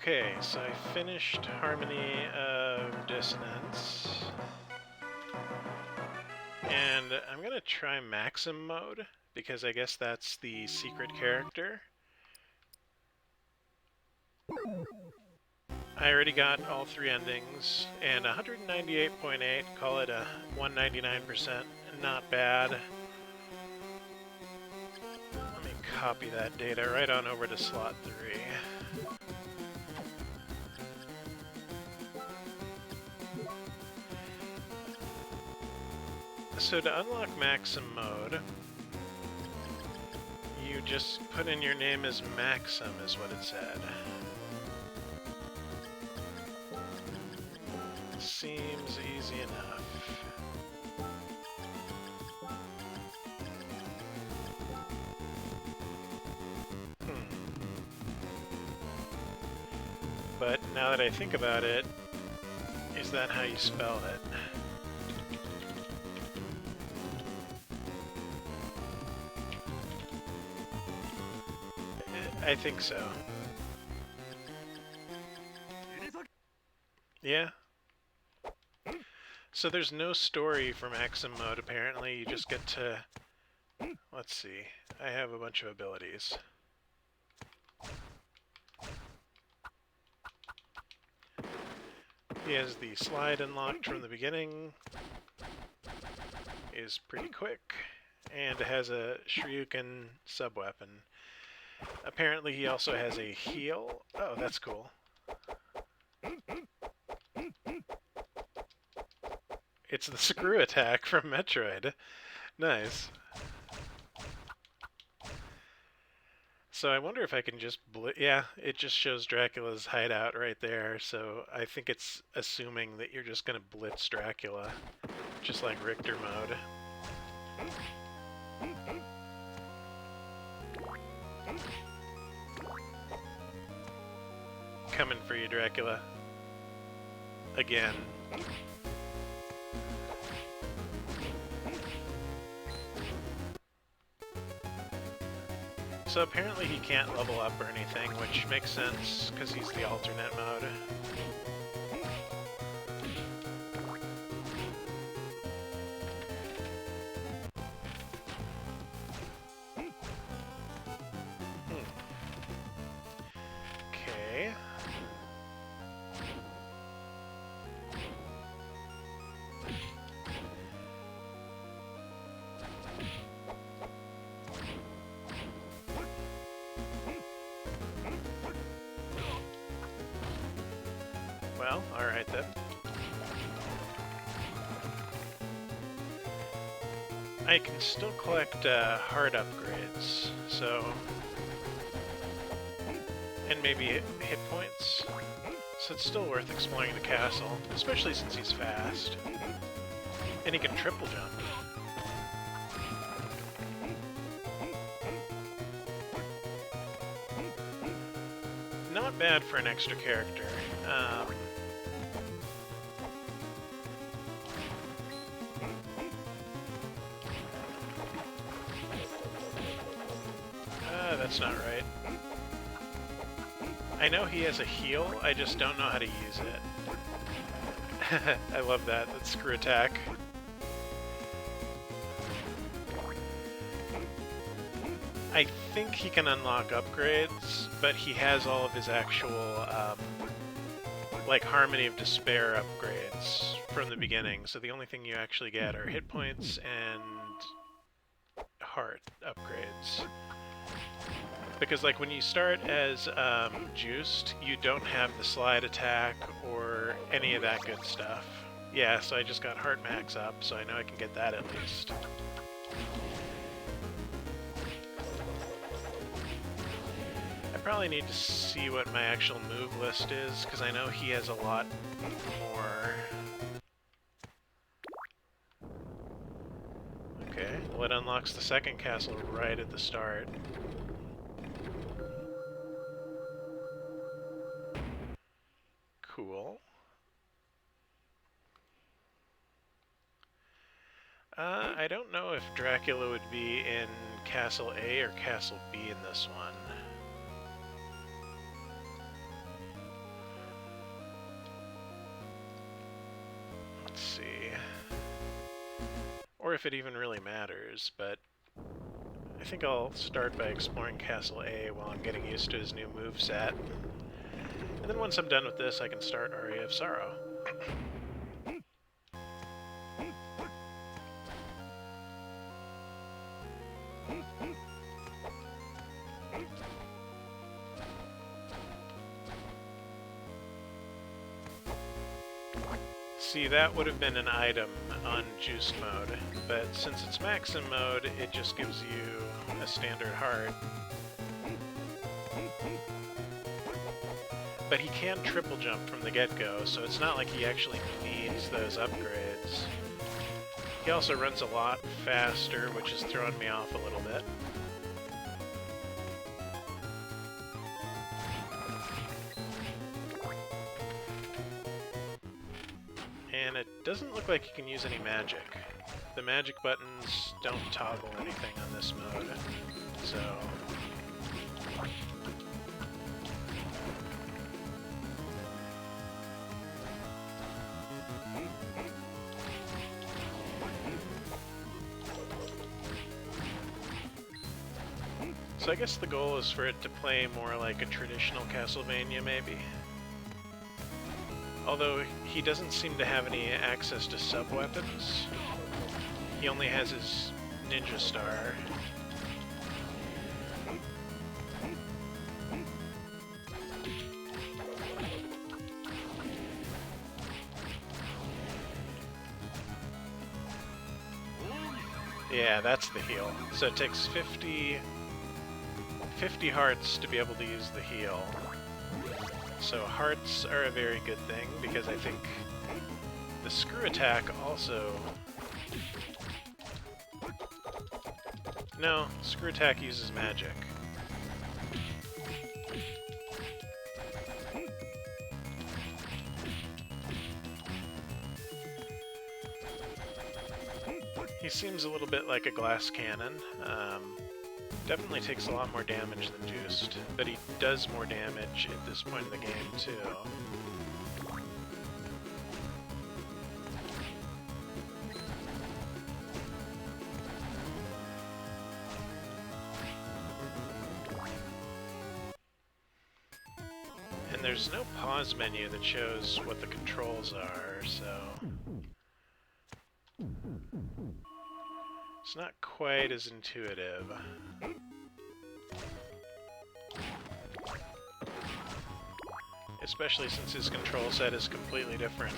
Okay, so I finished Harmony of Dissonance. And I'm gonna try Maxim mode, because I guess that's the secret character. I already got all 3 endings, and 198.8, call it a 199%, not bad. Let me copy that data right on over to slot 3. So to unlock Maxim mode, you just put in your name as Maxim, is what it said. Seems easy enough. But now that I think about it, is that how you spell it? I think so. Yeah. So there's no story for Maxim mode, apparently. You just get to... Let's see. I have a bunch of abilities. He has the slide unlocked from the beginning. Is pretty quick. And has a Shuriken sub-weapon. Apparently he also has a heal. Oh, that's cool. It's the screw attack from Metroid. Nice. So I wonder if I can just yeah, it just shows Dracula's hideout right there, so I think it's assuming that you're just gonna blitz Dracula, just like Richter mode. Coming for you, Dracula. Again. So apparently he can't level up or anything, which makes sense, because he's the alternate mode. Okay. Well, alright then. I can still collect HoD upgrades, so... and maybe hit points. So it's still worth exploring the castle, especially since he's fast. And he can triple jump. Not bad for an extra character. That's not right. I know he has a heal, I just don't know how to use it. I love that, that screw attack. I think he can unlock upgrades, but he has all of his actual, like, Harmony of Despair upgrades from the beginning, so the only thing you actually get are hit points and heart upgrades. Because, like, when you start as Juiced, you don't have the slide attack or any of that good stuff. Yeah, so I just got Heart Max up, so I know I can get that at least. I probably need to see what my actual move list is, because I know he has a lot more. Okay, well it unlocks the second castle right at the start. Cool. I don't know if Dracula would be in Castle A or Castle B in this one. see. Or if it even really matters, but I think I'll start by exploring Castle A while I'm getting used to his new moveset. And then once I'm done with this, I can start Aria of Sorrow. See, that would have been an item on Juiced mode, but since it's Maxim mode, it just gives you a standard heart. But he can triple jump from the get-go, so it's not like he actually needs those upgrades. He also runs a lot faster, which is throwing me off a little bit. And it doesn't look like you can use any magic. The magic buttons don't toggle anything on this mode, so... So I guess the goal is for it to play more like a traditional Castlevania, maybe? Although he doesn't seem to have any access to sub-weapons. He only has his Ninja Star. Yeah, that's the heal. So it takes 50 hearts to be able to use the heal. So hearts are a very good thing, because I think the screw attack also... No, screw attack uses magic. He seems a little bit like a glass cannon. Definitely takes a lot more damage than Juiced, but he does more damage at this point in the game, too. And there's no pause menu that shows what the controls are, so... It's not quite as intuitive. Especially since his control set is completely different.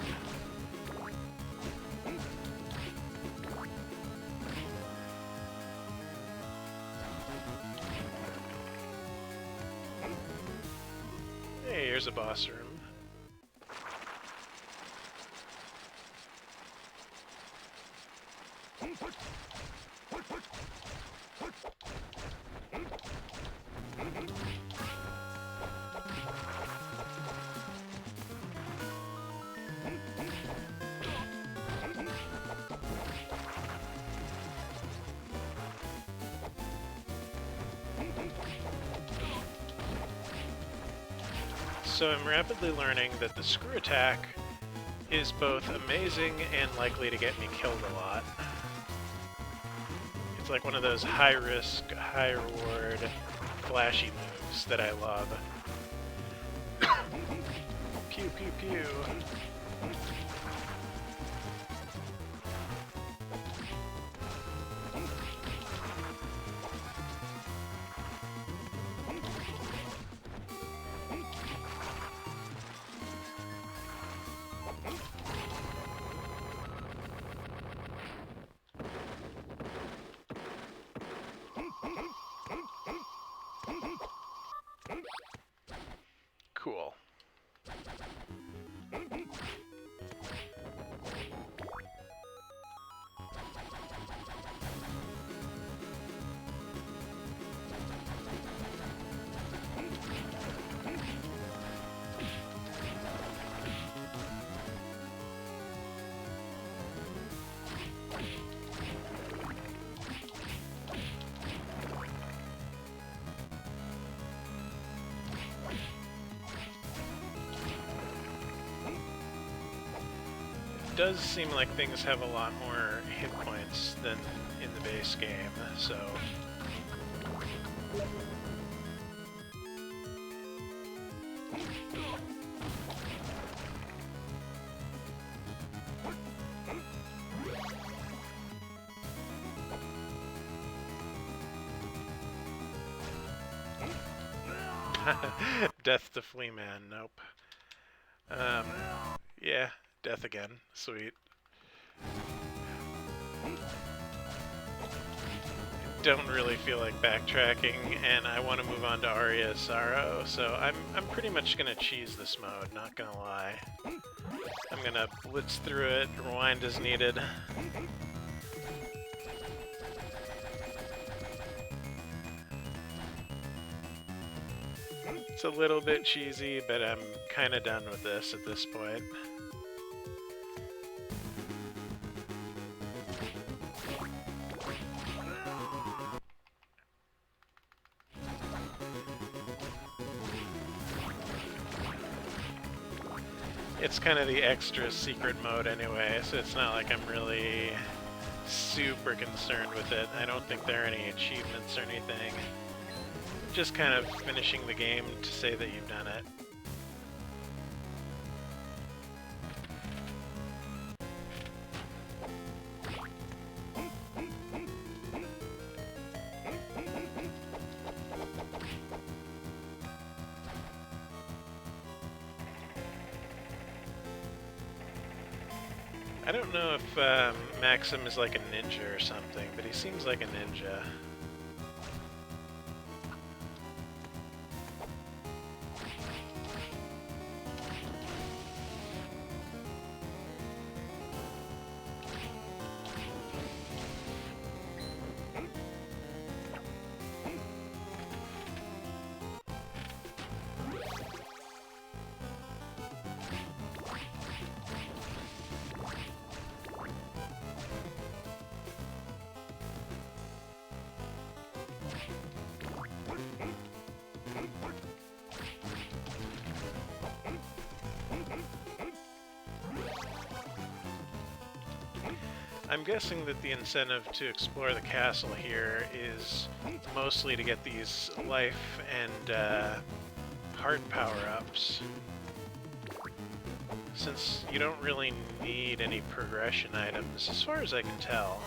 Hey, here's a boss room. So I'm rapidly learning that the screw attack is both amazing and likely to get me killed a lot. It's like one of those high-risk, high-reward, flashy moves that I love. Pew, pew, pew. Cool. does seem like things have a lot more hit points than in the base game, so... Death to Flea Man, nope. Yeah, death again, sweet. Don't really feel like backtracking, and I want to move on to Aria's Sorrow, so I'm pretty much gonna cheese this mode, not gonna lie. I'm gonna blitz through it, rewind as needed. It's a little bit cheesy, but I'm kind of done with this at this point. It's kind of the extra secret mode anyway, so it's not like I'm really super concerned with it. I don't think there are any achievements or anything. Just kind of finishing the game to say that you've done it. I don't know if Maxim is like a ninja or something, but he seems like a ninja. I'm guessing that the incentive to explore the castle here is mostly to get these life and heart power-ups. Since you don't really need any progression items, as far as I can tell.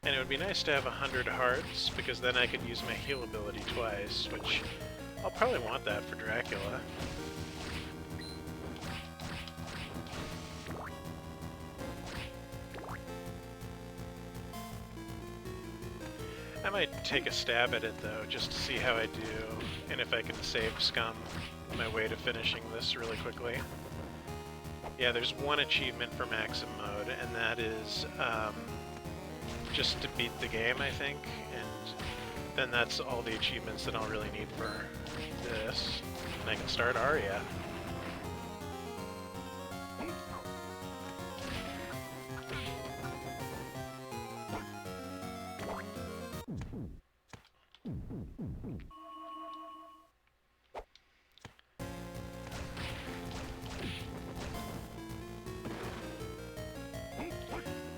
And it would be nice to have 100 hearts, because then I could use my heal ability twice, which I'll probably want that for Dracula. I might take a stab at it though, just to see how I do, and if I can save scum my way to finishing this really quickly. Yeah, there's one achievement for Maxim mode, and that is just to beat the game, I think, and then that's all the achievements that I'll really need for this, and I can start Aria.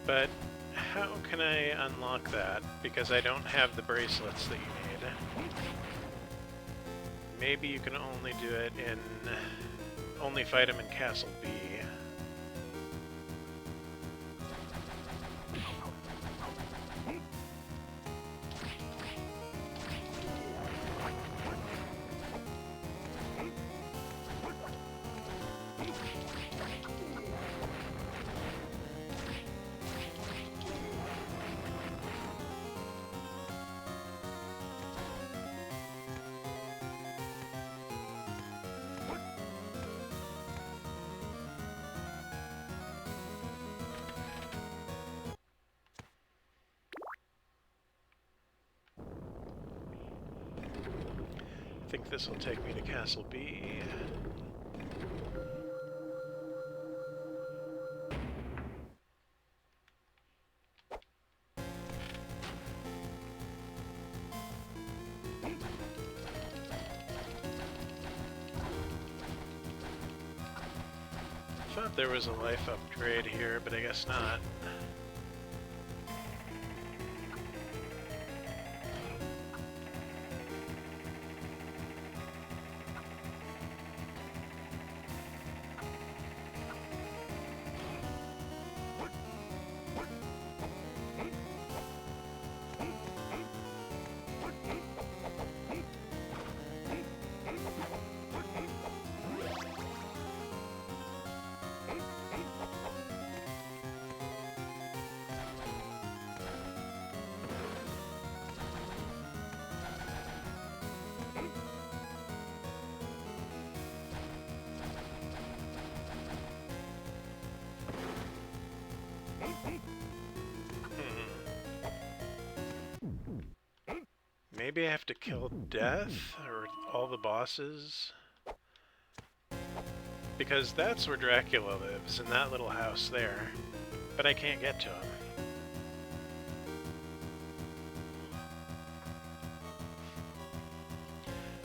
But how can I unlock that? Because I don't have the bracelets that you need. Maybe you can only do it in... only fight him in Castle B. I think this will take me to Castle B. there was a life upgrade here, but I guess not. Maybe I have to kill Death, or all the bosses? Because that's where Dracula lives, in that little house there. But I can't get to him.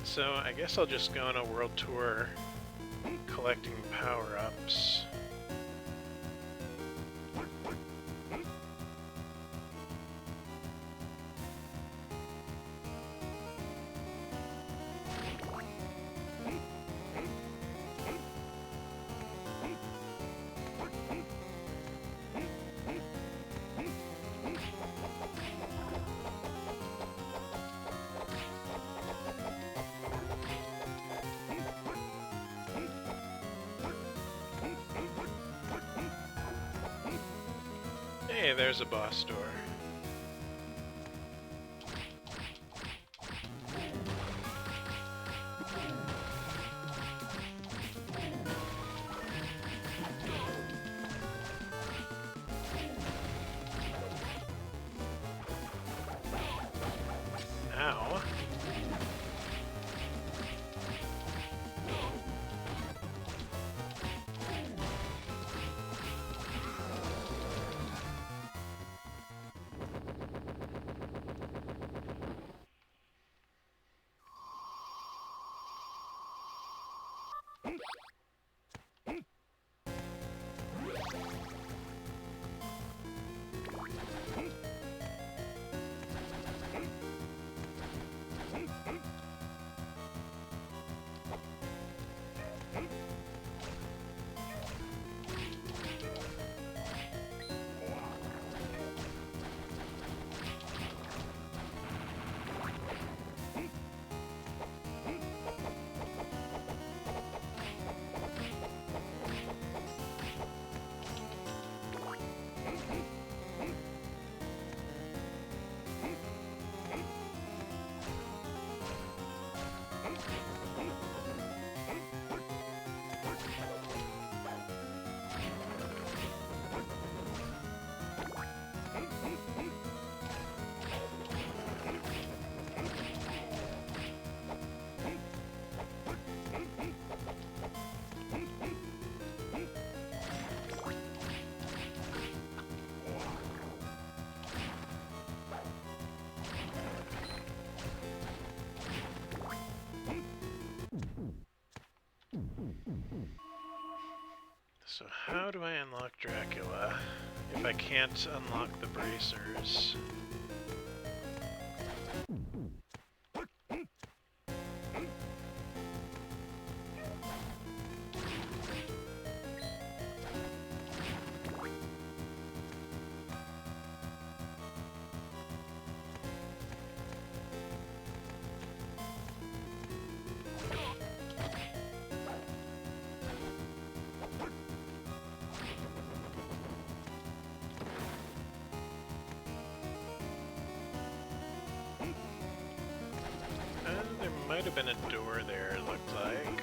So I guess I'll just go on a world tour collecting power-ups. Hey, there's a boss door. Ow. So how do I unlock Dracula if I can't unlock the bracers? There might have been a door there, it looked like.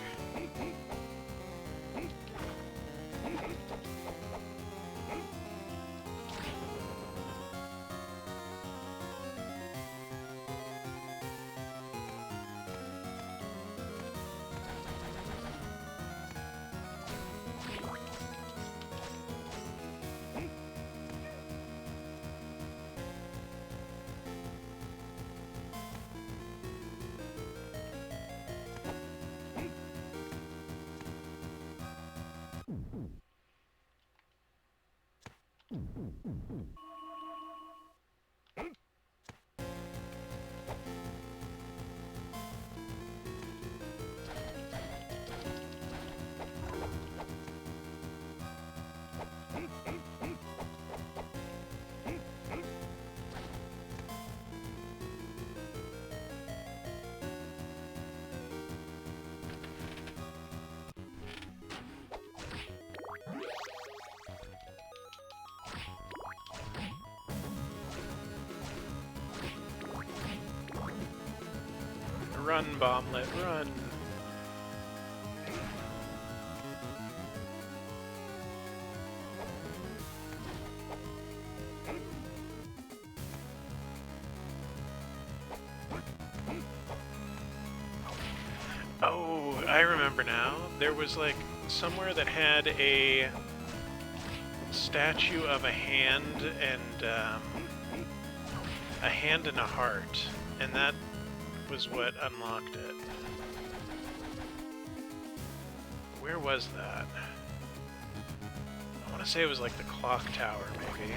Run, Bomblet, run! Oh, I remember now. There was like somewhere that had a statue of a hand and a heart, and that was what unlocked it. Where was that? I want to say it was like the clock tower, maybe.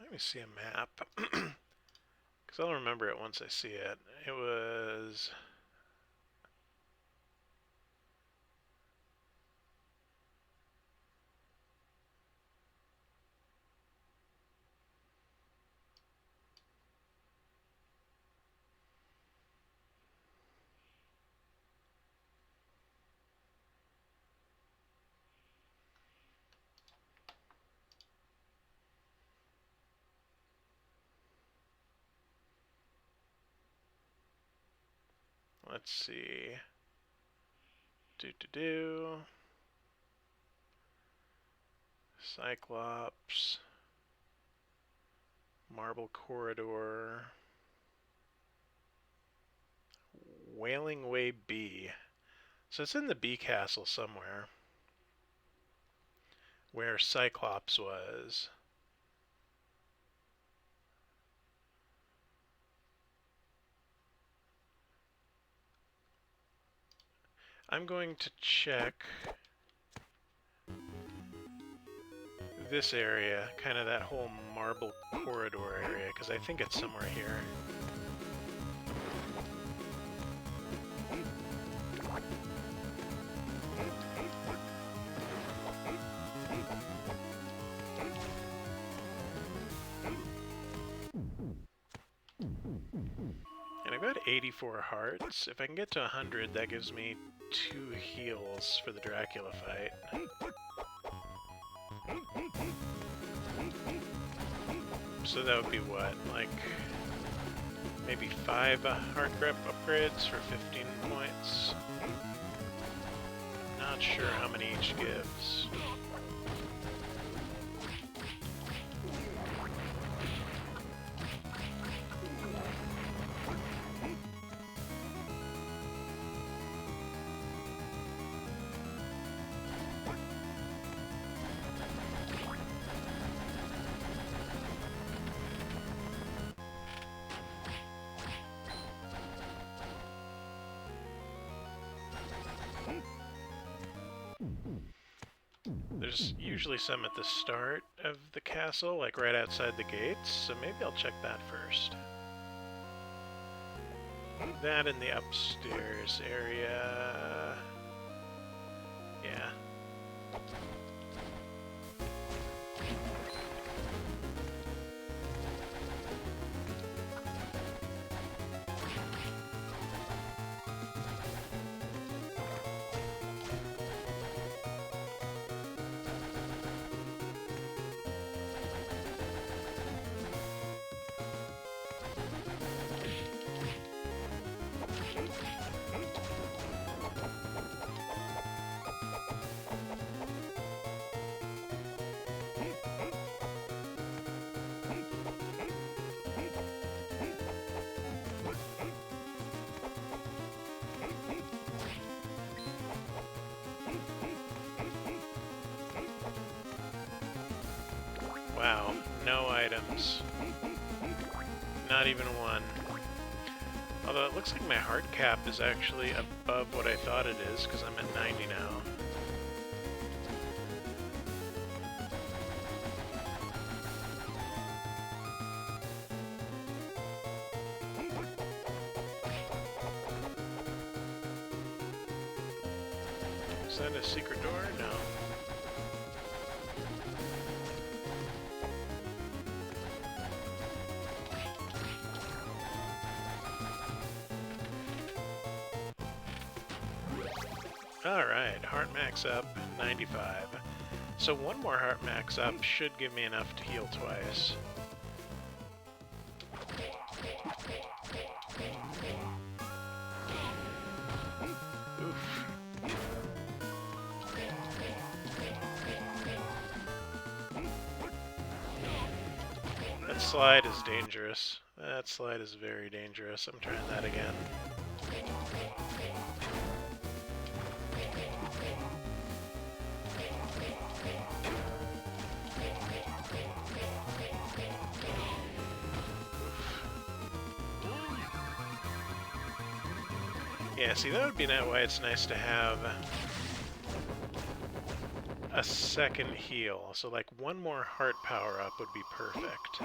Let me see a map, because I'll remember it once I see it. It was... Let's see. Cyclops. Marble Corridor. Wailing Way B. So it's in the B Castle somewhere. Where Cyclops was. I'm going to check this area, kind of that whole marble corridor area, because I think it's somewhere here. And I've got 84 hearts. If I can get to 100, that gives me 2 heals for the Dracula fight. So that would be what, like maybe 5 heart grip upgrades for 15 points? Not sure how many each gives. There's usually some at the start of the castle, like right outside the gates, so maybe I'll check that first. That in the upstairs area... yeah. Wow, no items. Not even one. Although it looks like my heart cap is actually above what I thought it is, because I'm at 90 now. Is that a secret door? No. Alright, heart max up, 95. So one more heart max up should give me enough to heal twice. Oof. That slide is dangerous. That slide is very dangerous. I'm trying that again. Yeah, see, that would be why it's nice to have a second heal. So, like, one more heart power-up would be perfect.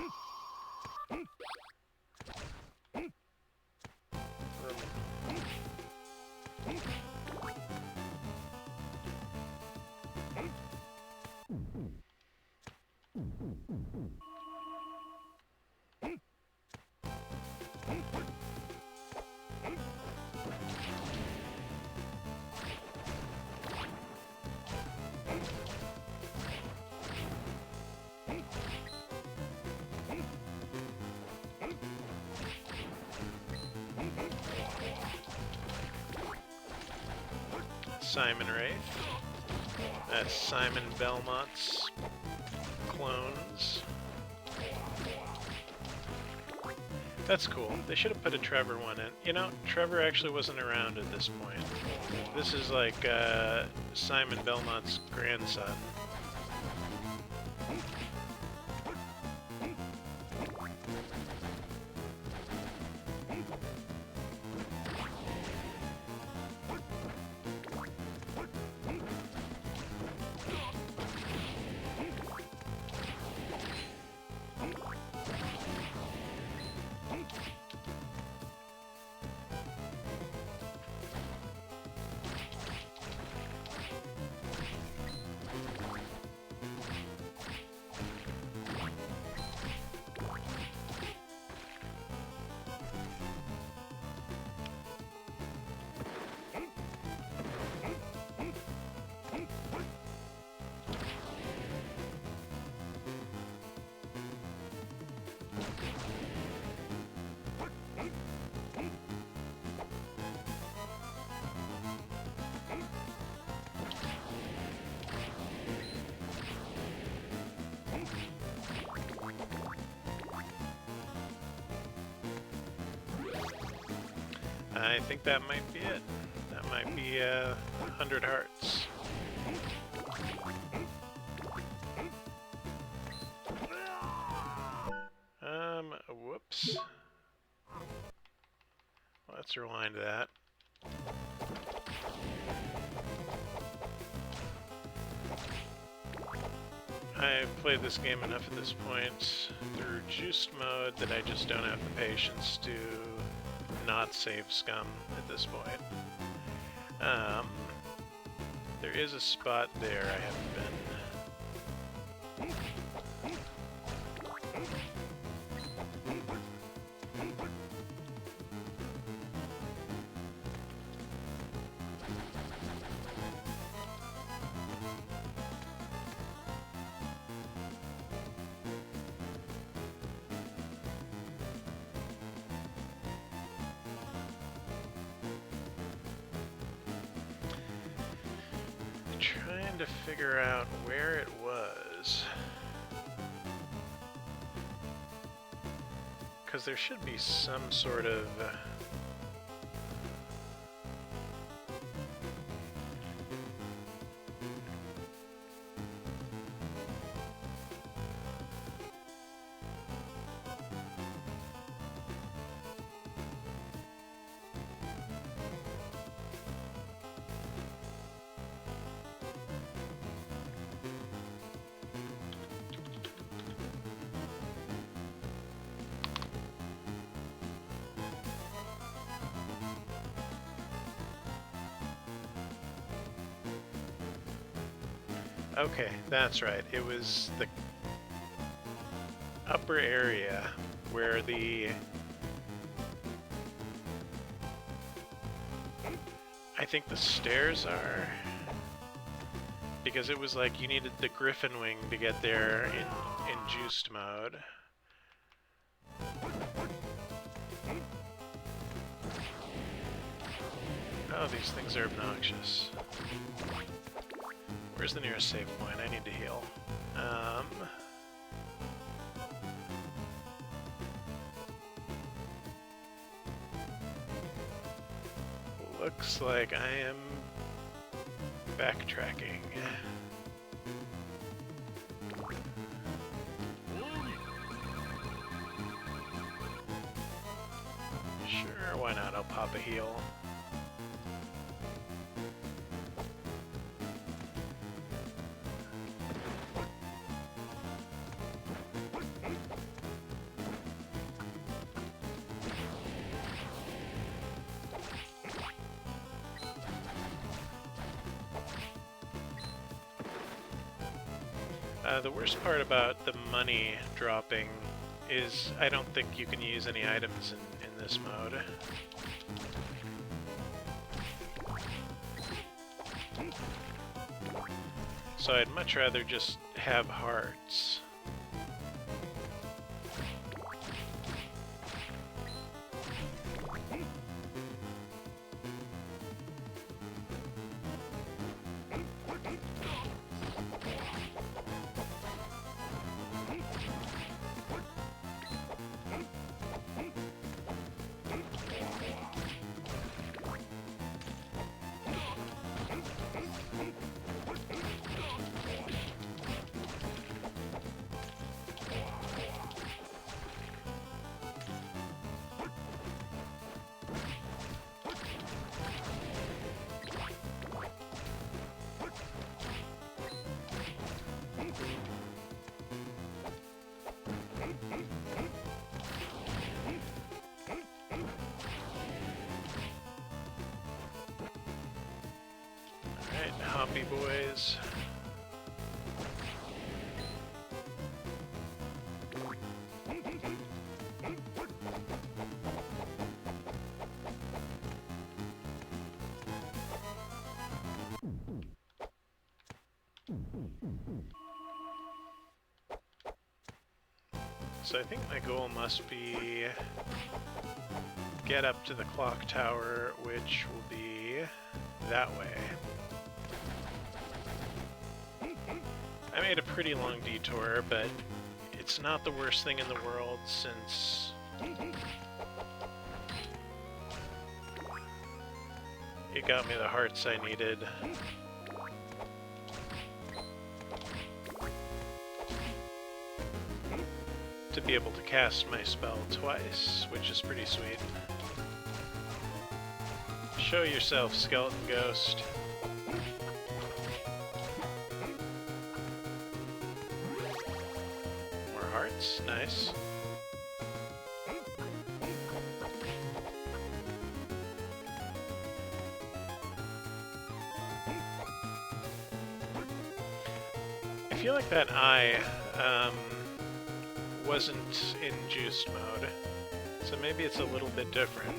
Simon Wraith. That's Simon Belmont's clones. That's cool. They should have put a Trevor one in. You know, Trevor actually wasn't around at this point. This is like Simon Belmont's grandson. I think that might be it. That might be 100 hearts. Whoops. Let's rewind that. I've played this game enough at this point through juiced mode that I just don't have the patience to not save scum at this point. There is a spot there I haven't been. Trying to figure out where it was. Because there should be some sort of... Okay, that's right. It was the upper area where the... I think the stairs are... Because it was like you needed the Griffin Wing to get there in juiced mode. Oh, these things are obnoxious. Where's the nearest save point? I need to heal. Looks like I am backtracking. Sure, why not? I'll pop a heal. The worst part about the money dropping is I don't think you can use any items in this mode. So I'd much rather just have hearts. Hoppy boys. So I think my goal must be get up to the clock tower, which will be that way. I made a pretty long detour, but it's not the worst thing in the world since it got me the hearts I needed. To be able to cast my spell twice, which is pretty sweet. Show yourself, skeleton ghost. More hearts, nice. I feel like that eye, wasn't in juiced mode, so maybe it's a little bit different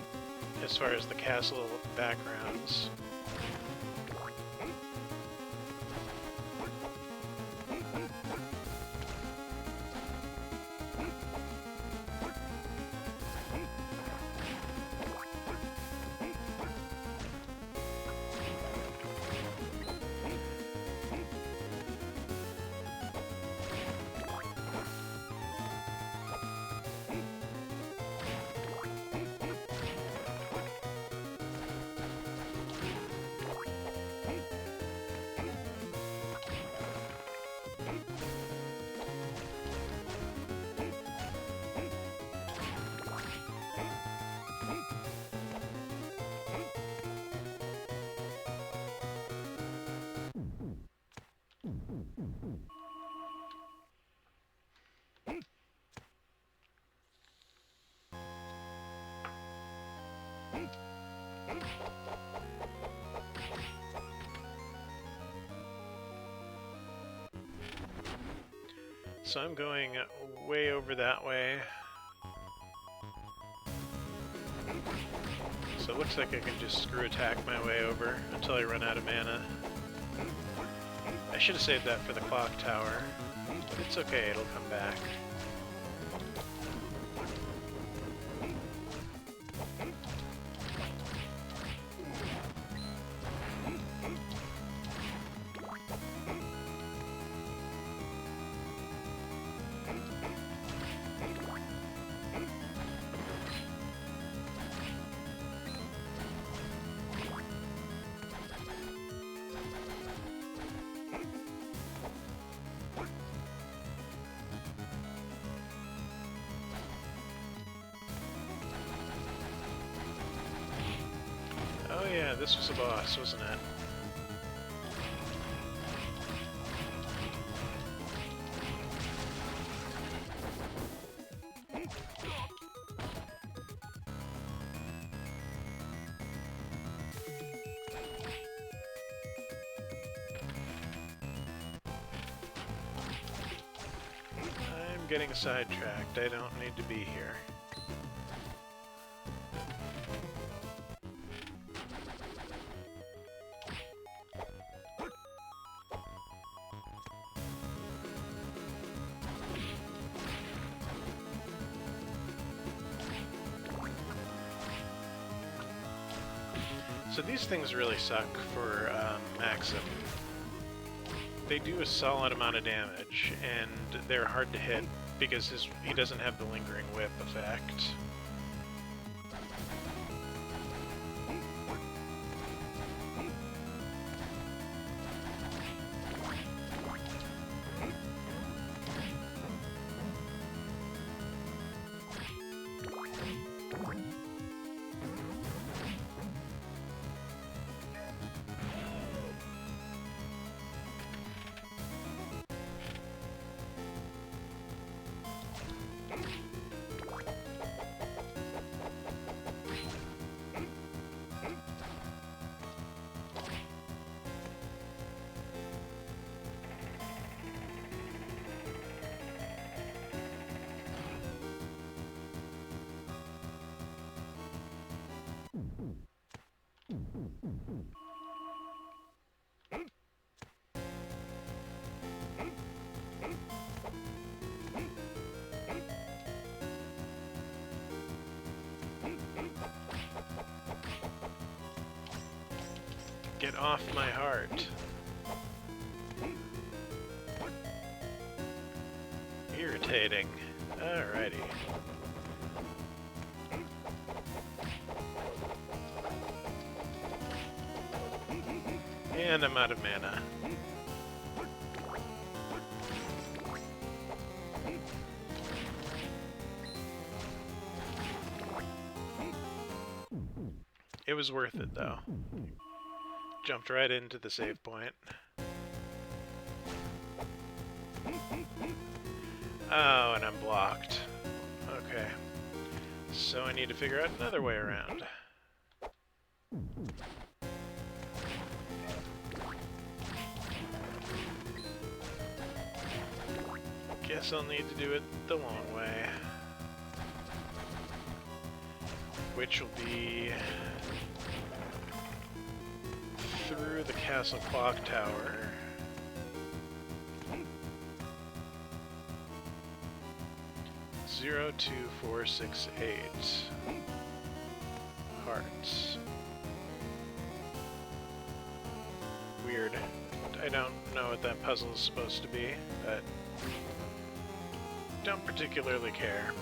as far as the castle backgrounds. So I'm going way over that way. So it looks like I can just screw attack my way over until I run out of mana. I should have saved that for the clock tower, but it's okay, it'll come back. Oh yeah, this was a boss, wasn't it? I'm getting sidetracked. I don't need to be here. So these things really suck for Maxim. They do a solid amount of damage, and they're hard to hit because he doesn't have the lingering whip effect. Get off my heart. Irritating. Alrighty. And I'm out of mana. It was worth it, though. Jumped right into the save point. Oh, and I'm blocked. Okay. So I need to figure out another way around. Guess I'll need to do it the long way. Which will be through the castle clock tower. Zero, 2, 4, 6, 8 hearts. Weird. I don't know what that puzzle is supposed to be, but don't particularly care.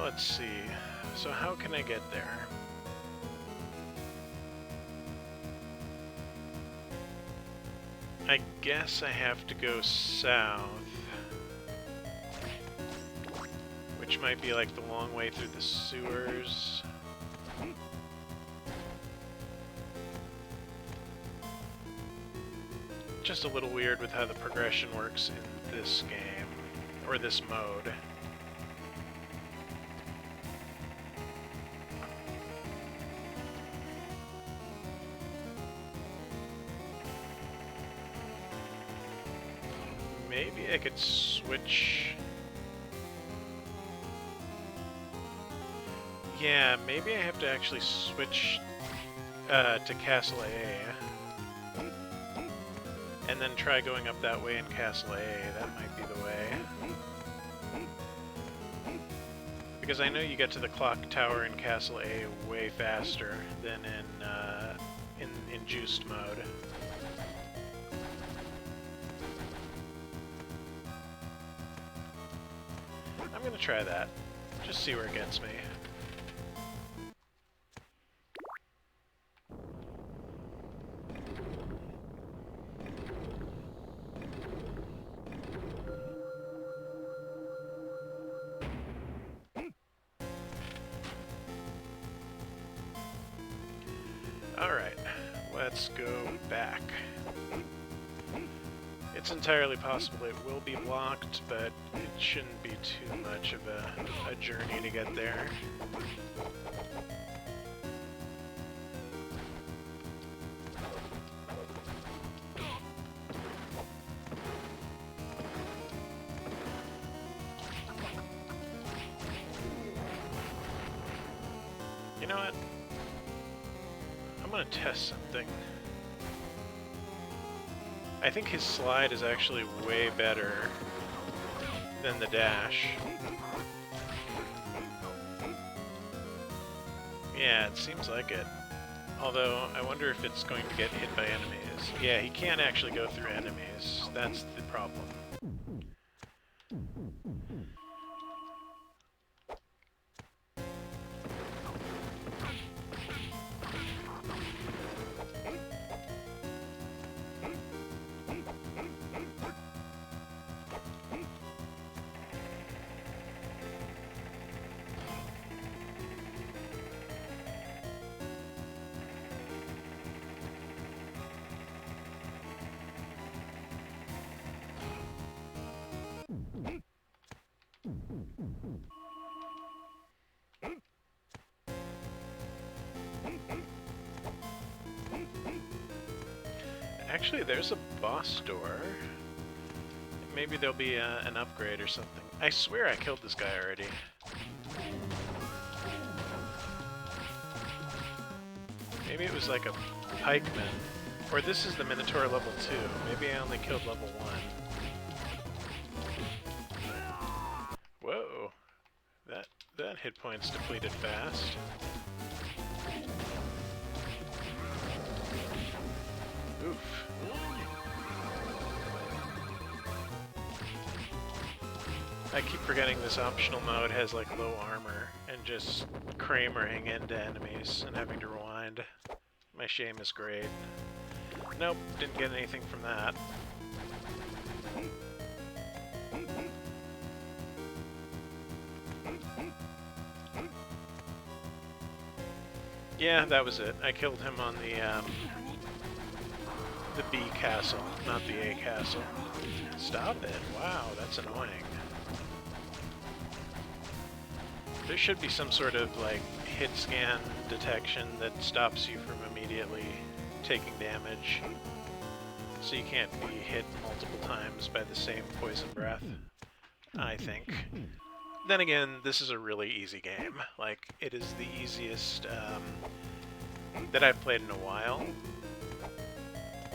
Let's see. So how can I get there? I guess I have to go south, which might be like the long way through the sewers. Just a little weird with how the progression works in this game, or this mode. Maybe I could switch... Yeah, maybe I have to actually switch to Castle A. And then try going up that way in Castle A. That might be the way. Because I know you get to the clock tower in Castle A way faster than in juiced mode. I'm gonna try that. Just see where it gets me. Alright, let's go back. It's entirely possible it will be blocked, but it shouldn't be too much of a journey to get there. You know what? I'm gonna test something. I think his slide is actually way better than the dash. Yeah, it seems like it. Although, I wonder if it's going to get hit by enemies. Yeah, he can't actually go through enemies. That's the problem. Actually, there's a boss door. Maybe there'll be an upgrade or something. I swear I killed this guy already. Maybe it was like a pikeman. Or this is the Minotaur level 2. Maybe I only killed level 1. Whoa. That hit points depleted fast. Oof. I keep forgetting this optional mode has like low armor and just Kramering into enemies and having to rewind. My shame is great. Nope, didn't get anything from that. Yeah, that was it. I killed him on the B castle, not the A castle. Stop it. Wow, that's annoying. There should be some sort of, like, hit scan detection that stops you from immediately taking damage. So you can't be hit multiple times by the same poison breath, I think. Then again, this is a really easy game. Like, it is the easiest that I've played in a while.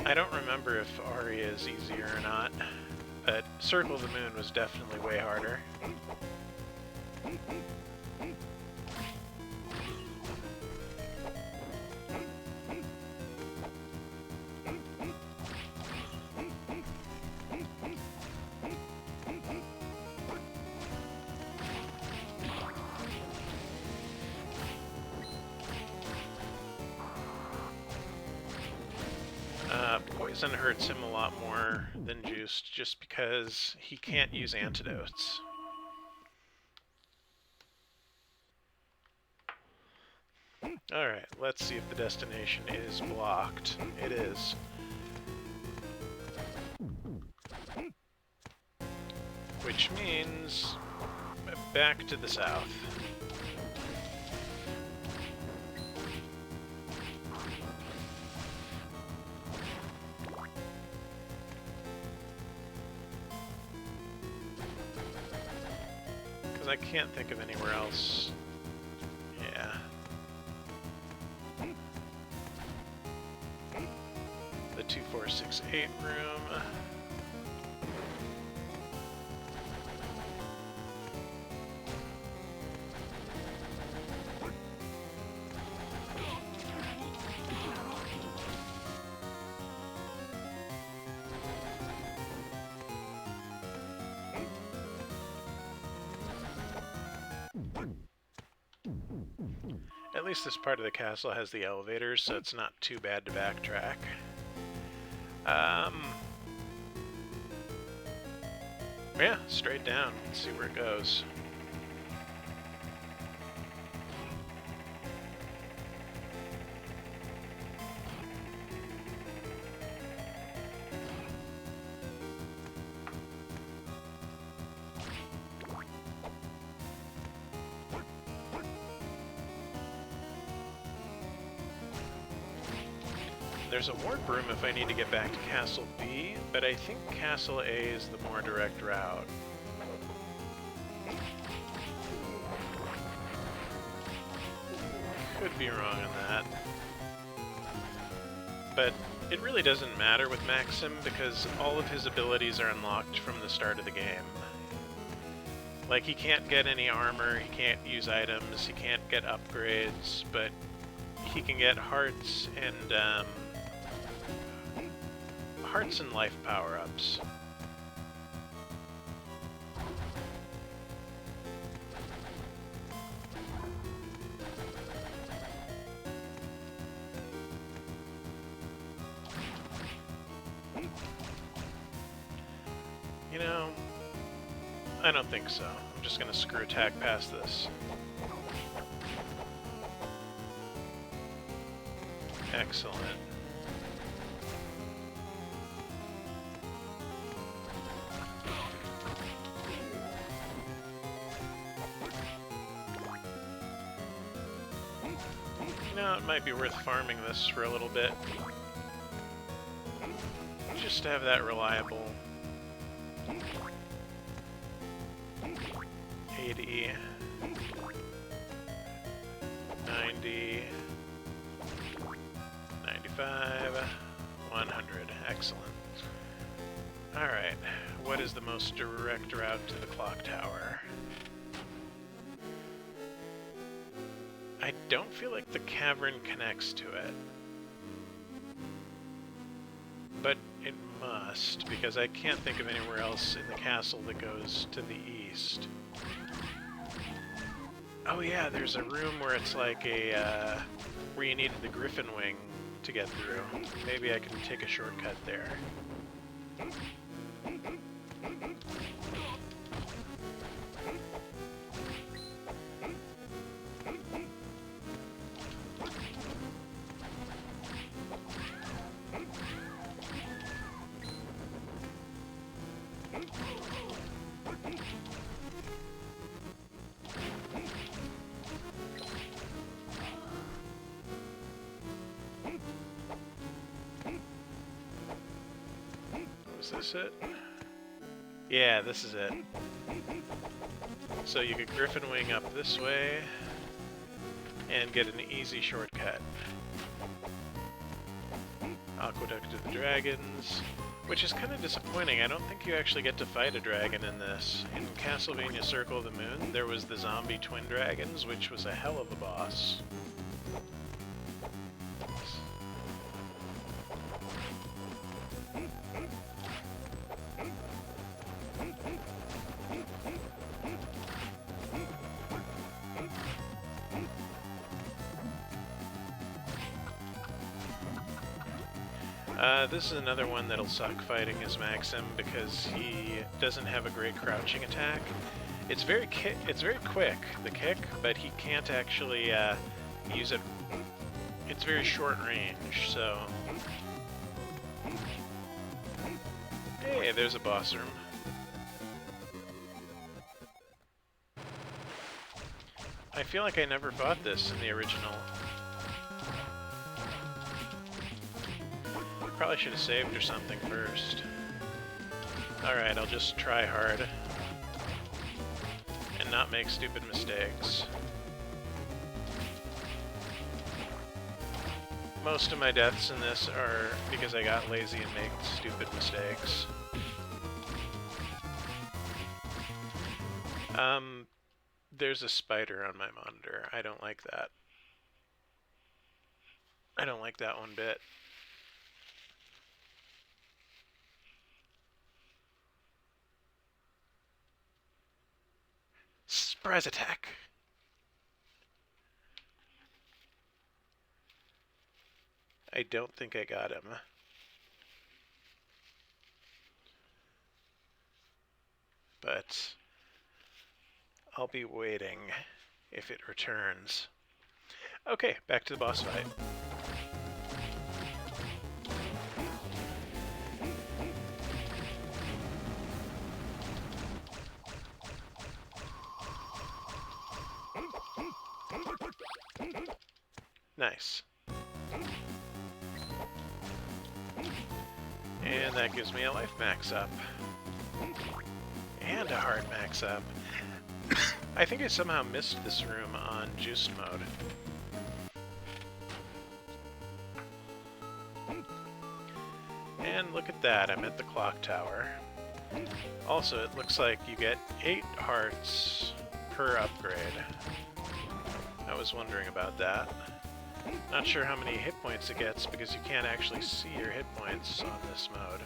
I don't remember if Aria is easier or not, but Circle of the Moon was definitely way harder. Poison hurts him a lot more than Juiced, just because he can't use antidotes. Alright, let's see if the destination is blocked. It is. Which means back to the south. Because I can't think of anywhere else. Yeah. The 2468 room. At least this part of the castle has the elevators, so it's not too bad to backtrack. Yeah, straight down. Let's see where it goes. There's a warp room if I need to get back to Castle B, but I think Castle A is the more direct route. Could be wrong on that. But it really doesn't matter with Maxim because all of his abilities are unlocked from the start of the game. Like, he can't get any armor, he can't use items, he can't get upgrades, but he can get hearts and life power-ups. You know, I don't think so. I'm just gonna screw attack past this. Excellent. You know, it might be worth farming this for a little bit. Just to have that reliable 80, 90, 95, 100. Excellent. Alright, what is the most direct route to the clock tower? I don't feel like the cavern connects to it. But it must, because I can't think of anywhere else in the castle that goes to the east. Oh yeah, there's a room where it's like a, where you needed the griffin wing to get through. Maybe I can take a shortcut there. Is this it? Yeah, this is it. So you could griffin wing up this way and get an easy shortcut. Aqueduct of the Dragons, which is kind of disappointing. I don't think you actually get to fight a dragon in this. In Castlevania Circle of the Moon, there was the zombie twin dragons, which was a hell of a boss. This is another one that'll suck fighting as Maxim because he doesn't have a great crouching attack. It's very quick, the kick, but he can't actually use it. It's very short range, so... Hey, there's a boss room. I feel like I never fought this in the original. Probably should have saved or something first. Alright, I'll just try hard. And not make stupid mistakes. Most of my deaths in this are because I got lazy and made stupid mistakes. There's a spider on my monitor. I don't like that. I don't like that one bit. Surprise attack! I don't think I got him. But I'll be waiting if it returns. Okay, back to the boss fight. Nice. And that gives me a life max up. And a heart max up. I think I somehow missed this room on juiced mode. And look at that, I'm at the clock tower. Also, it looks like you get 8 hearts per upgrade. I was wondering about that. Not sure how many hit points it gets because you can't actually see your hit points on this mode.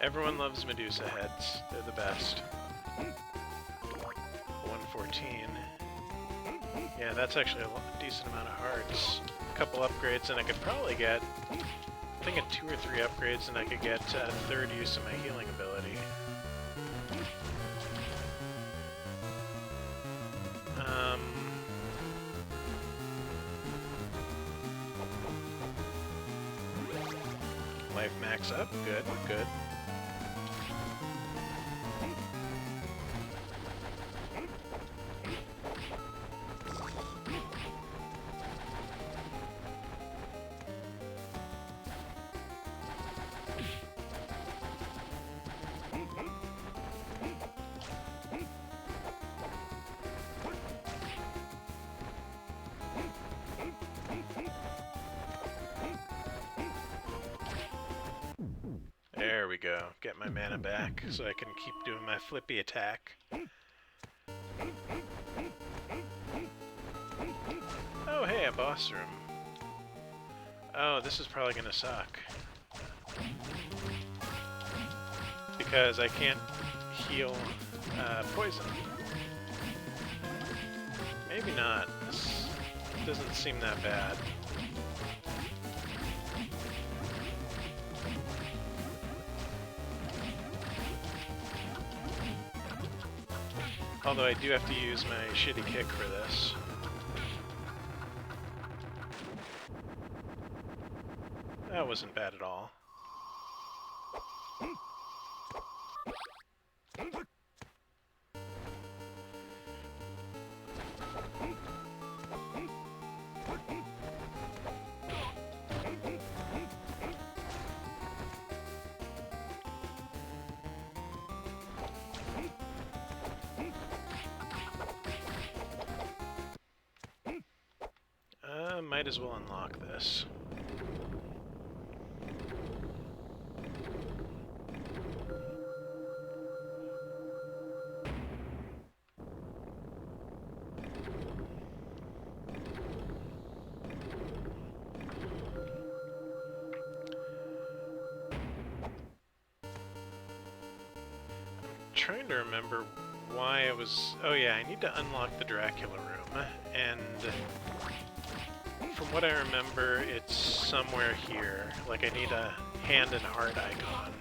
Everyone loves Medusa heads. They're the best. 114. Yeah, that's actually a decent amount of hearts. A couple upgrades and I could probably get, I think at 2 or 3 upgrades and I could get third use of my healing ability. Life max up. Good, good. There we go. Get my mana back so I can keep doing my flippy attack. Oh, hey, a boss room. Oh, this is probably gonna suck. Because I can't heal poison. Maybe not. This doesn't seem that bad. Although I do have to use my shitty kick for this. That wasn't bad at all. Might as well unlock this. trying to remember why I was... Oh yeah, I need to unlock the Dracula room, and from what I remember, it's somewhere here. Like, I need a hand and heart icon.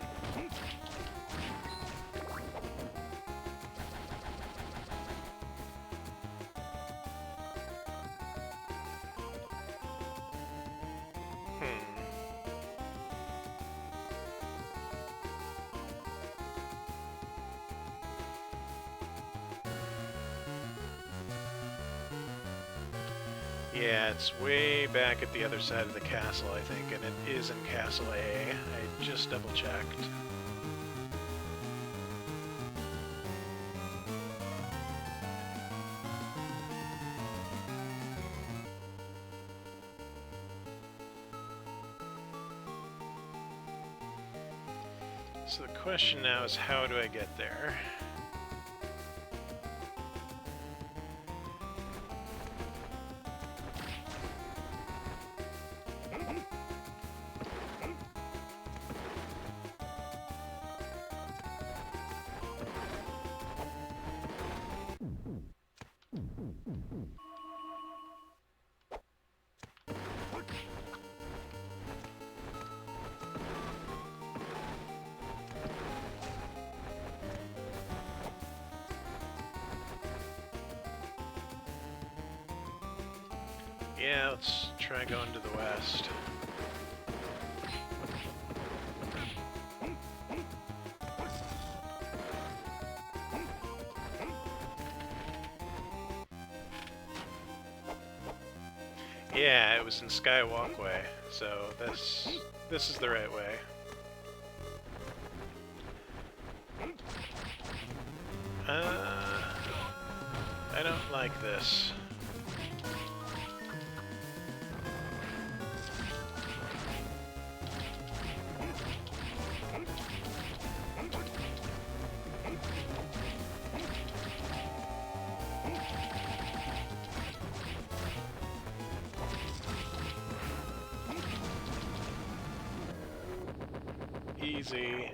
Yeah, it's way back at the other side of the castle, I think, and it is in Castle A. I just double-checked. So the question now is, how do I get there? Yeah, let's try going to the west. Yeah, it was in Sky Walkway, so this is the right way. I don't like this. Easy.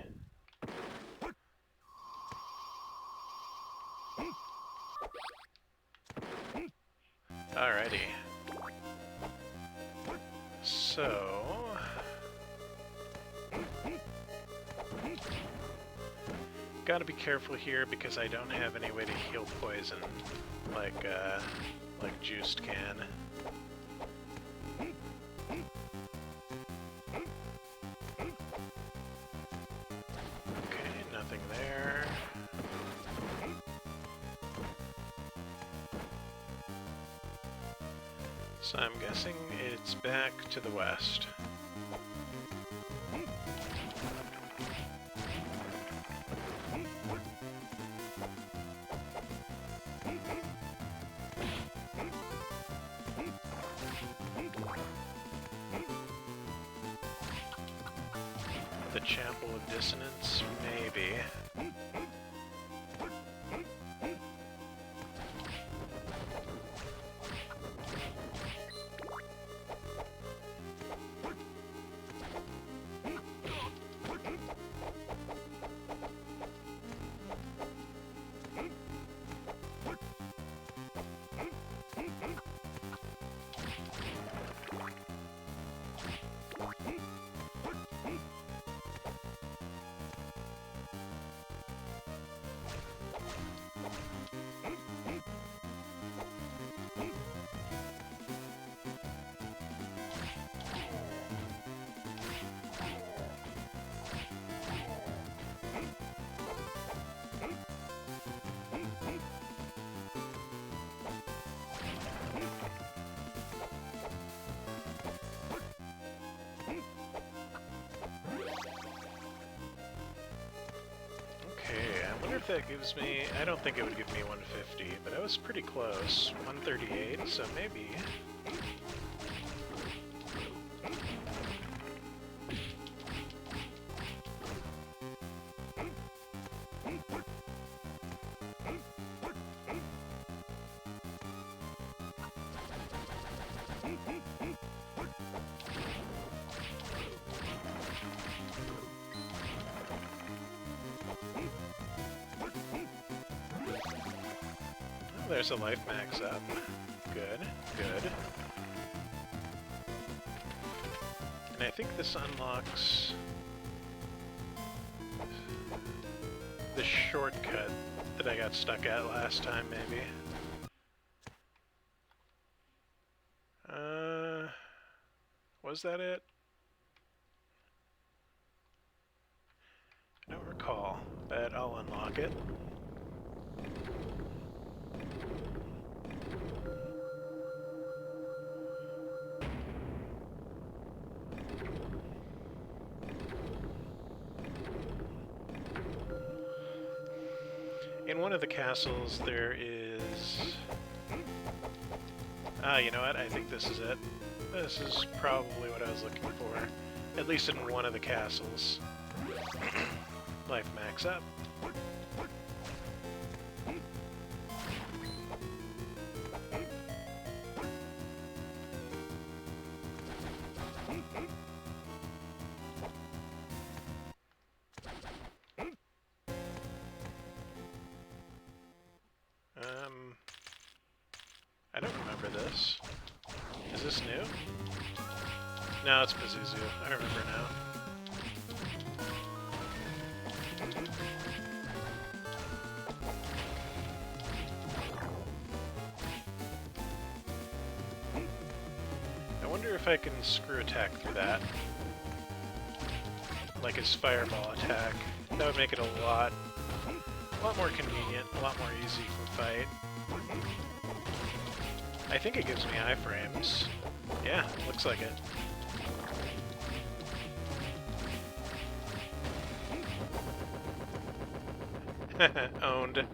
Alrighty. So... gotta be careful here because I don't have any way to heal poison like Juiced can. Nothing there. So I'm guessing it's back to the west. The Chapel of Dissonance, maybe. That gives me... I don't think it would give me 150, but I was pretty close. 138, so maybe... there's a life max up. Good, good. And I think this unlocks the shortcut that I got stuck at last time, maybe. Was that it? I don't recall, but I'll unlock it. In one of the castles, there is... you know what? I think this is it. This is probably what I was looking for. At least in one of the castles. Life max up. I don't remember this. Is this new? No, it's Pazuzu. I remember now. I wonder if I can screw attack through that. Like his fireball attack. That would make it a lot more convenient, a lot more easy to fight. I think it gives me iframes. Yeah, looks like it. Owned.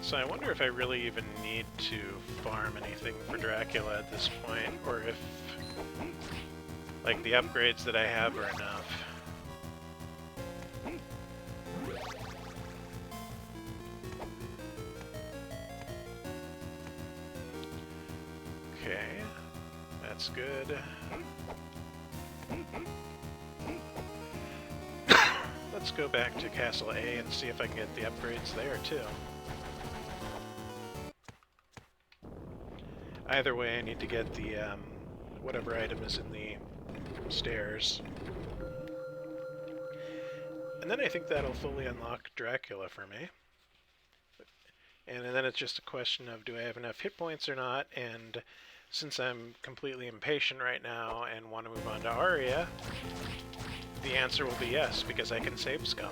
So I wonder if I really even need to farm anything for Dracula at this point, or if, like, the upgrades that I have are enough. Okay, that's good. Let's go back to Castle A and see if I can get the upgrades there, too. Either way, I need to get the, whatever item is in the stairs. And then I think that'll fully unlock Dracula for me. And then it's just a question of, do I have enough hit points or not? And since I'm completely impatient right now and want to move on to Aria, the answer will be yes, because I can save scum.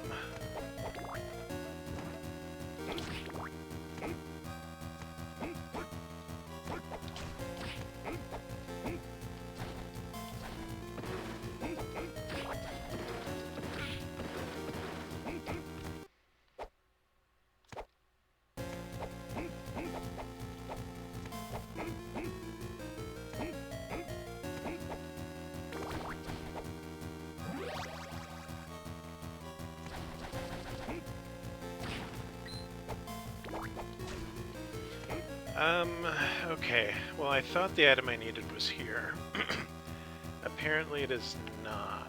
Okay. Well, I thought the item I needed was here. Apparently it is not.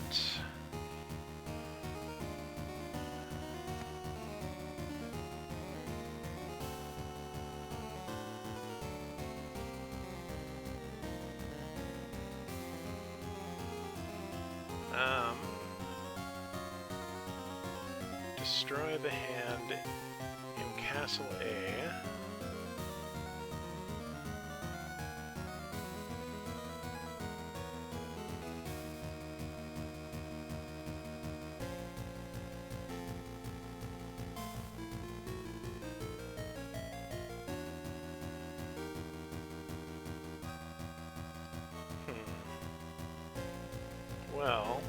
Destroy the hand in Castle A. Well,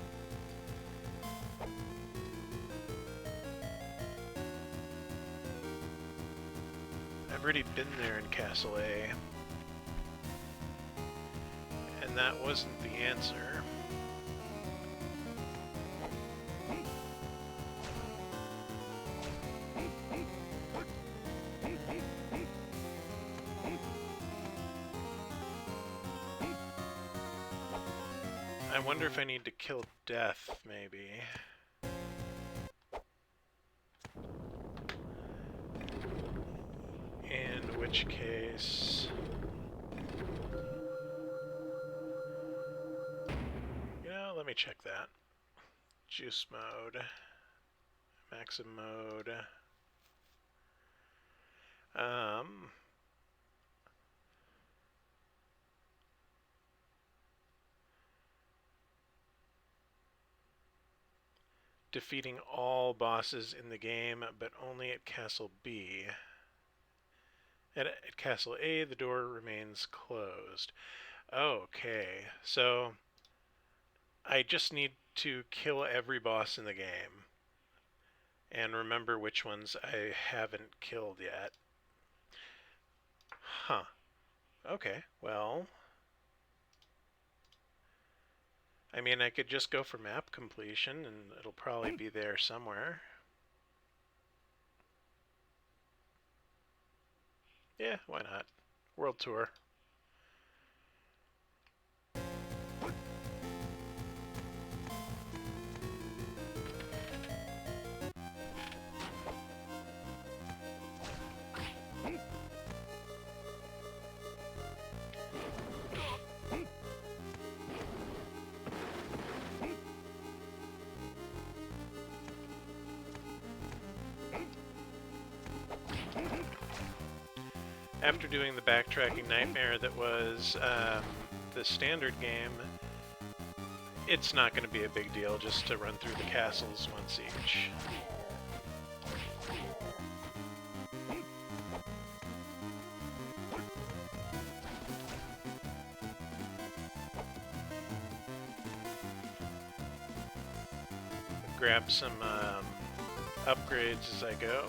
I've already been there in Castle A, and that wasn't the answer. I wonder if I need to kill Death, maybe. In which case... You know, let me check that. Juice mode. Maxim mode. Defeating all bosses in the game, but only at Castle B. At Castle A, the door remains closed. Okay, so I just need to kill every boss in the game and remember which ones I haven't killed yet. Huh. Okay, well... I mean, I could just go for map completion, and it'll probably be there somewhere. Yeah, why not? World Tour. After doing the backtracking nightmare that was the standard game, it's not going to be a big deal just to run through the castles once each. Grab some upgrades as I go.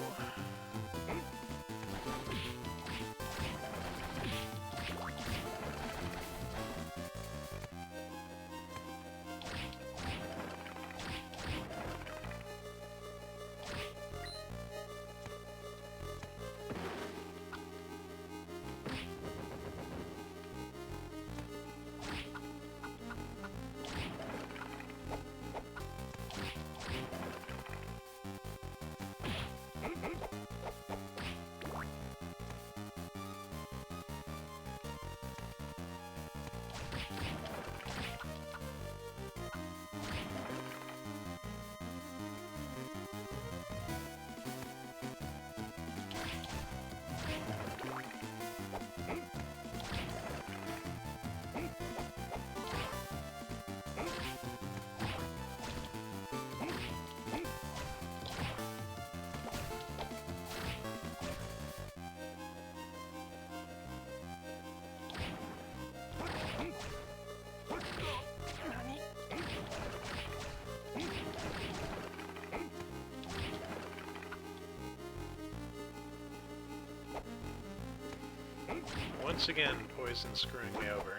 Once again, poison screwing me over.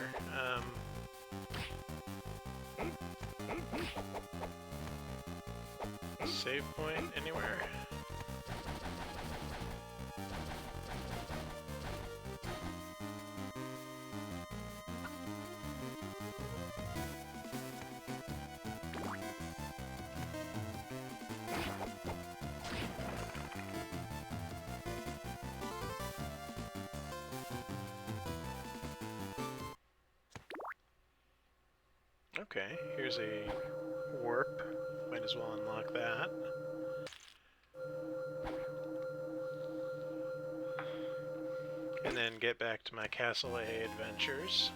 Save point anywhere? Okay, here's a warp. Might as well unlock that. And then get back to my Castle A adventures.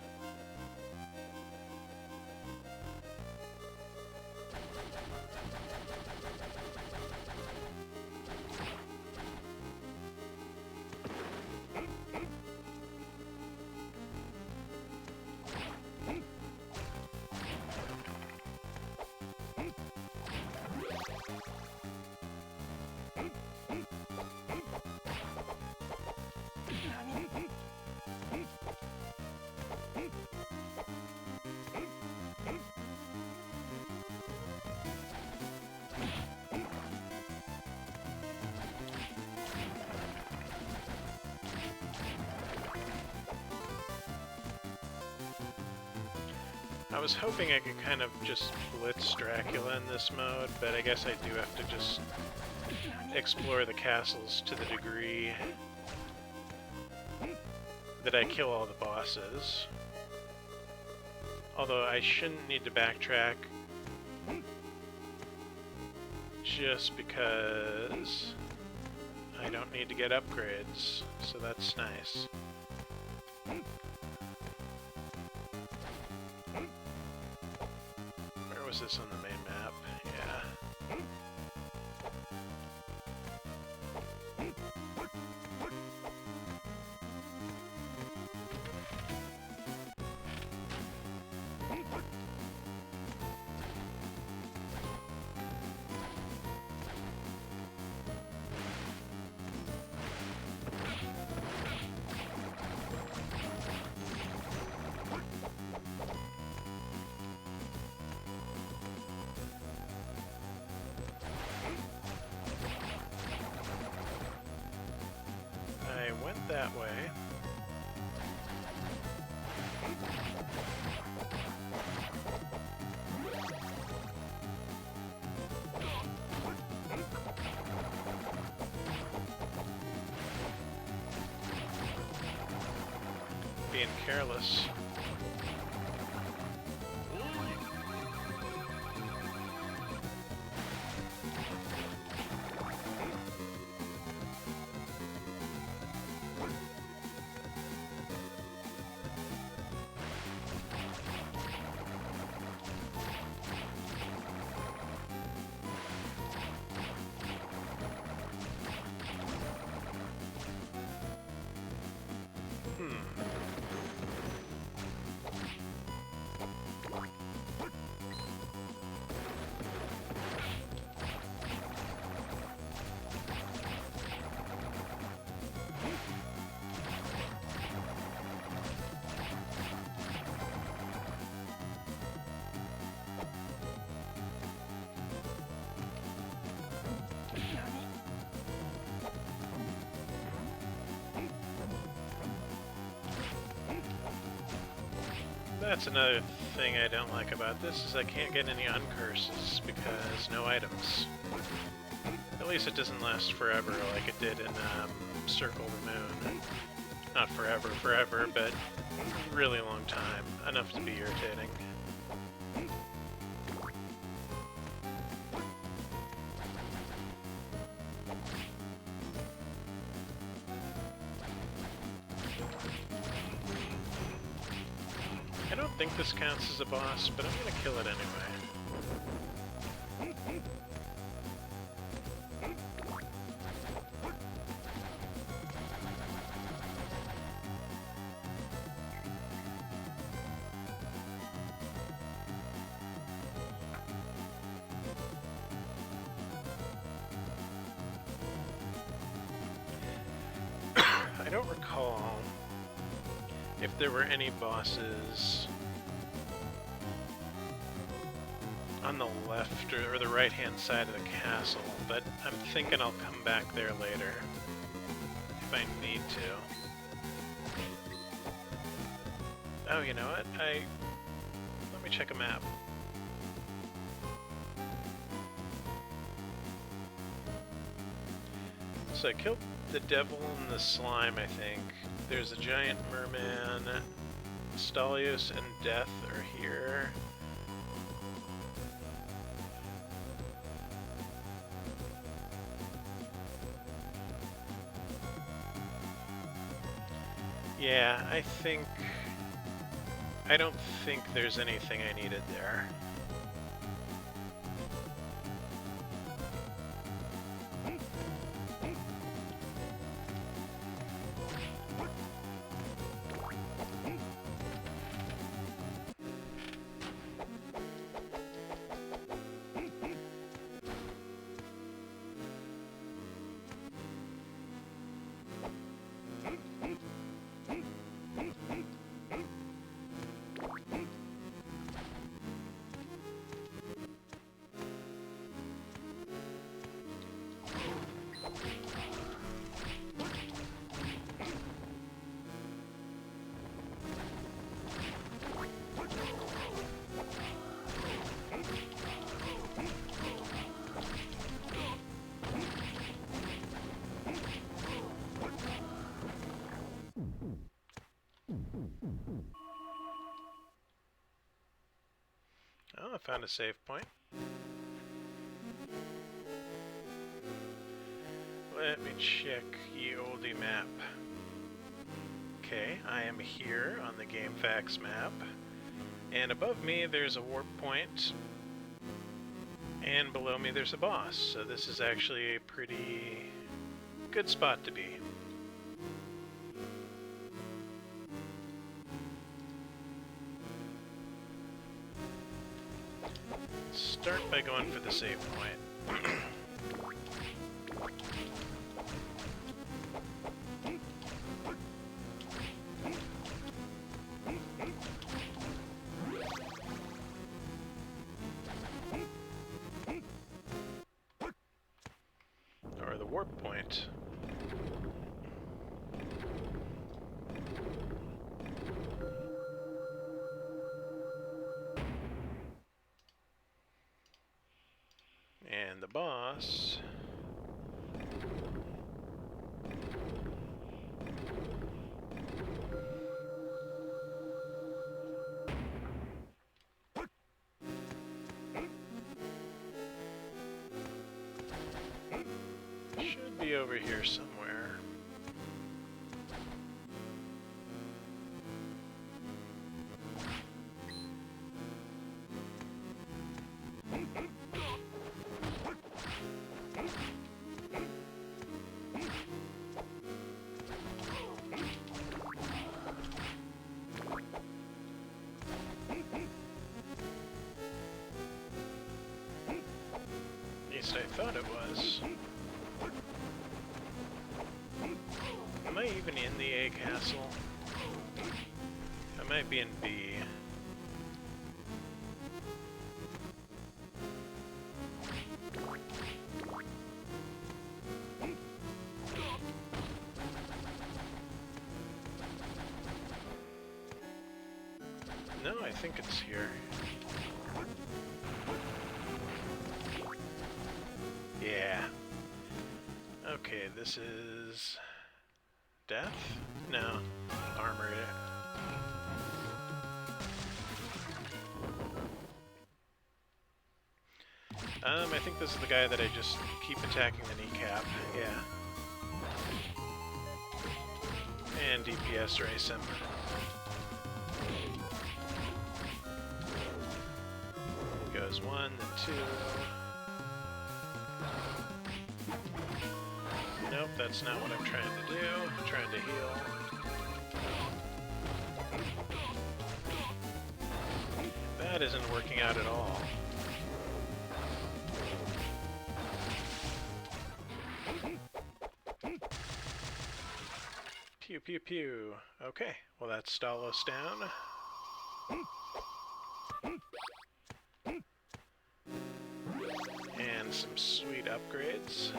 I was hoping I could kind of just blitz Dracula in this mode, but I guess I do have to just explore the castles to the degree that I kill all the bosses. Although I shouldn't need to backtrack just because I don't need to get upgrades, so that's nice. Where was this on the main map? Yeah. I went that way. Being careless. That's another thing I don't like about this, is I can't get any uncurses because no items. At least it doesn't last forever like it did in Circle the Moon. Not forever, but a really long time. Enough to be irritating. I don't think this counts as a boss, but I'm gonna kill it anyway. I don't recall if there were any bosses on the left or the right-hand side of the castle, but I'm thinking I'll come back there later if I need to. Oh, you know what? Let me check a map. So I killed the devil and the slime, I think. There's a giant merman. Stalios and Death are here. Yeah, I don't think there's anything I needed there. Found a save point. Let me check ye olde map. Okay, I am here on the GameFAQs map, and above me there's a warp point, and below me there's a boss, so this is actually a pretty good spot to be. Start by going for the save point. Or the warp point. And the boss should be over here somewhere. At least I thought it was. Am I even in the A castle? I might be in B. No, I think it's here. Yeah. Okay, this is... death? No. Armor. I think this is the guy that I just keep attacking the kneecap. Yeah. And DPS race him. Goes one, then two. Nope, that's not what I'm trying to do. I'm trying to heal. That isn't working out at all. Pew pew pew. Okay, well that stall us down. And some sweet upgrades.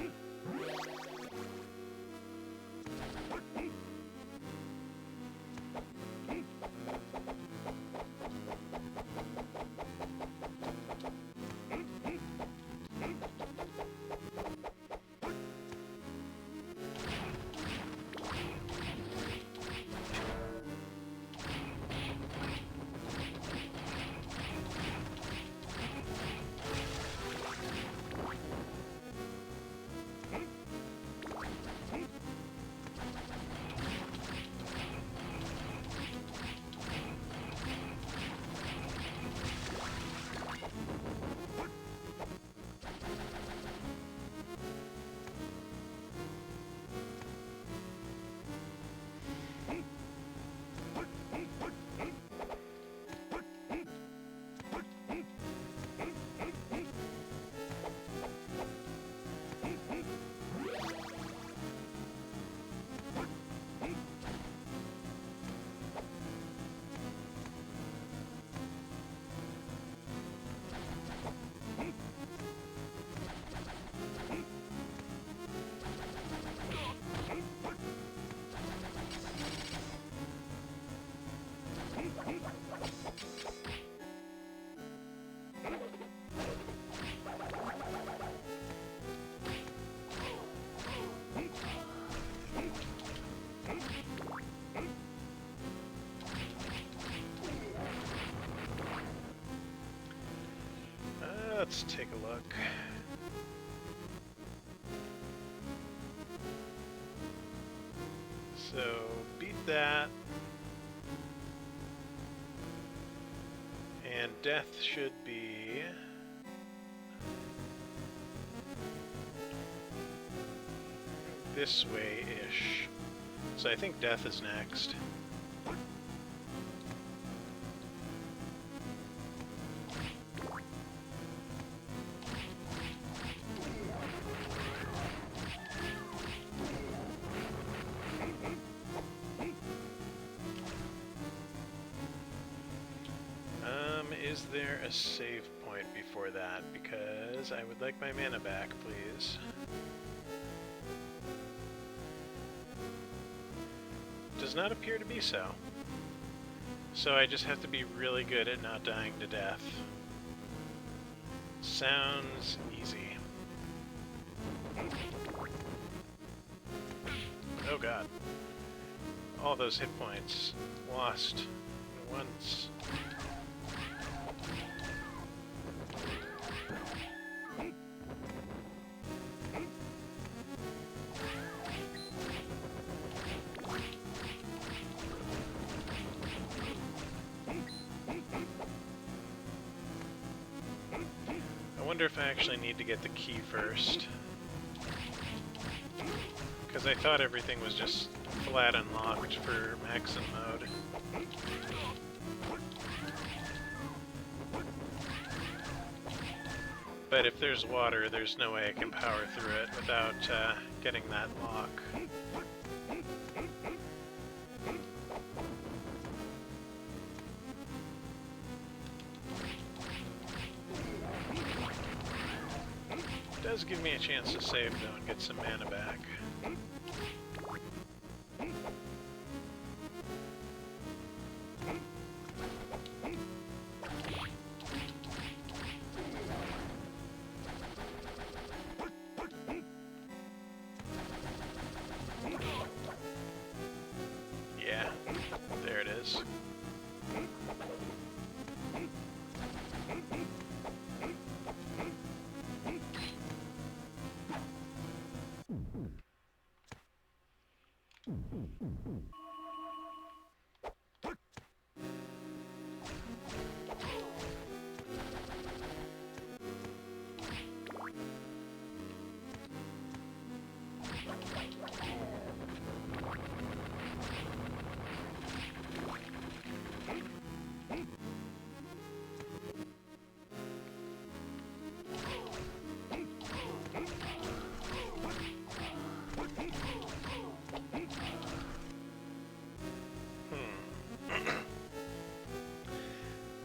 Let's take a look. So, beat that. And death should be... this way-ish. So I think death is next. Is there a save point before that? Because I would like my mana back, please. Does not appear to be so. So I just have to be really good at not dying to death. Sounds easy. Oh god. All those hit points lost once. I wonder if I actually need to get the key first. Because I thought everything was just flat unlocked for Maxim mode. But if there's water, there's no way I can power through it without getting that lock. Does give me a chance to save though and get some mana back. Yeah, there it is.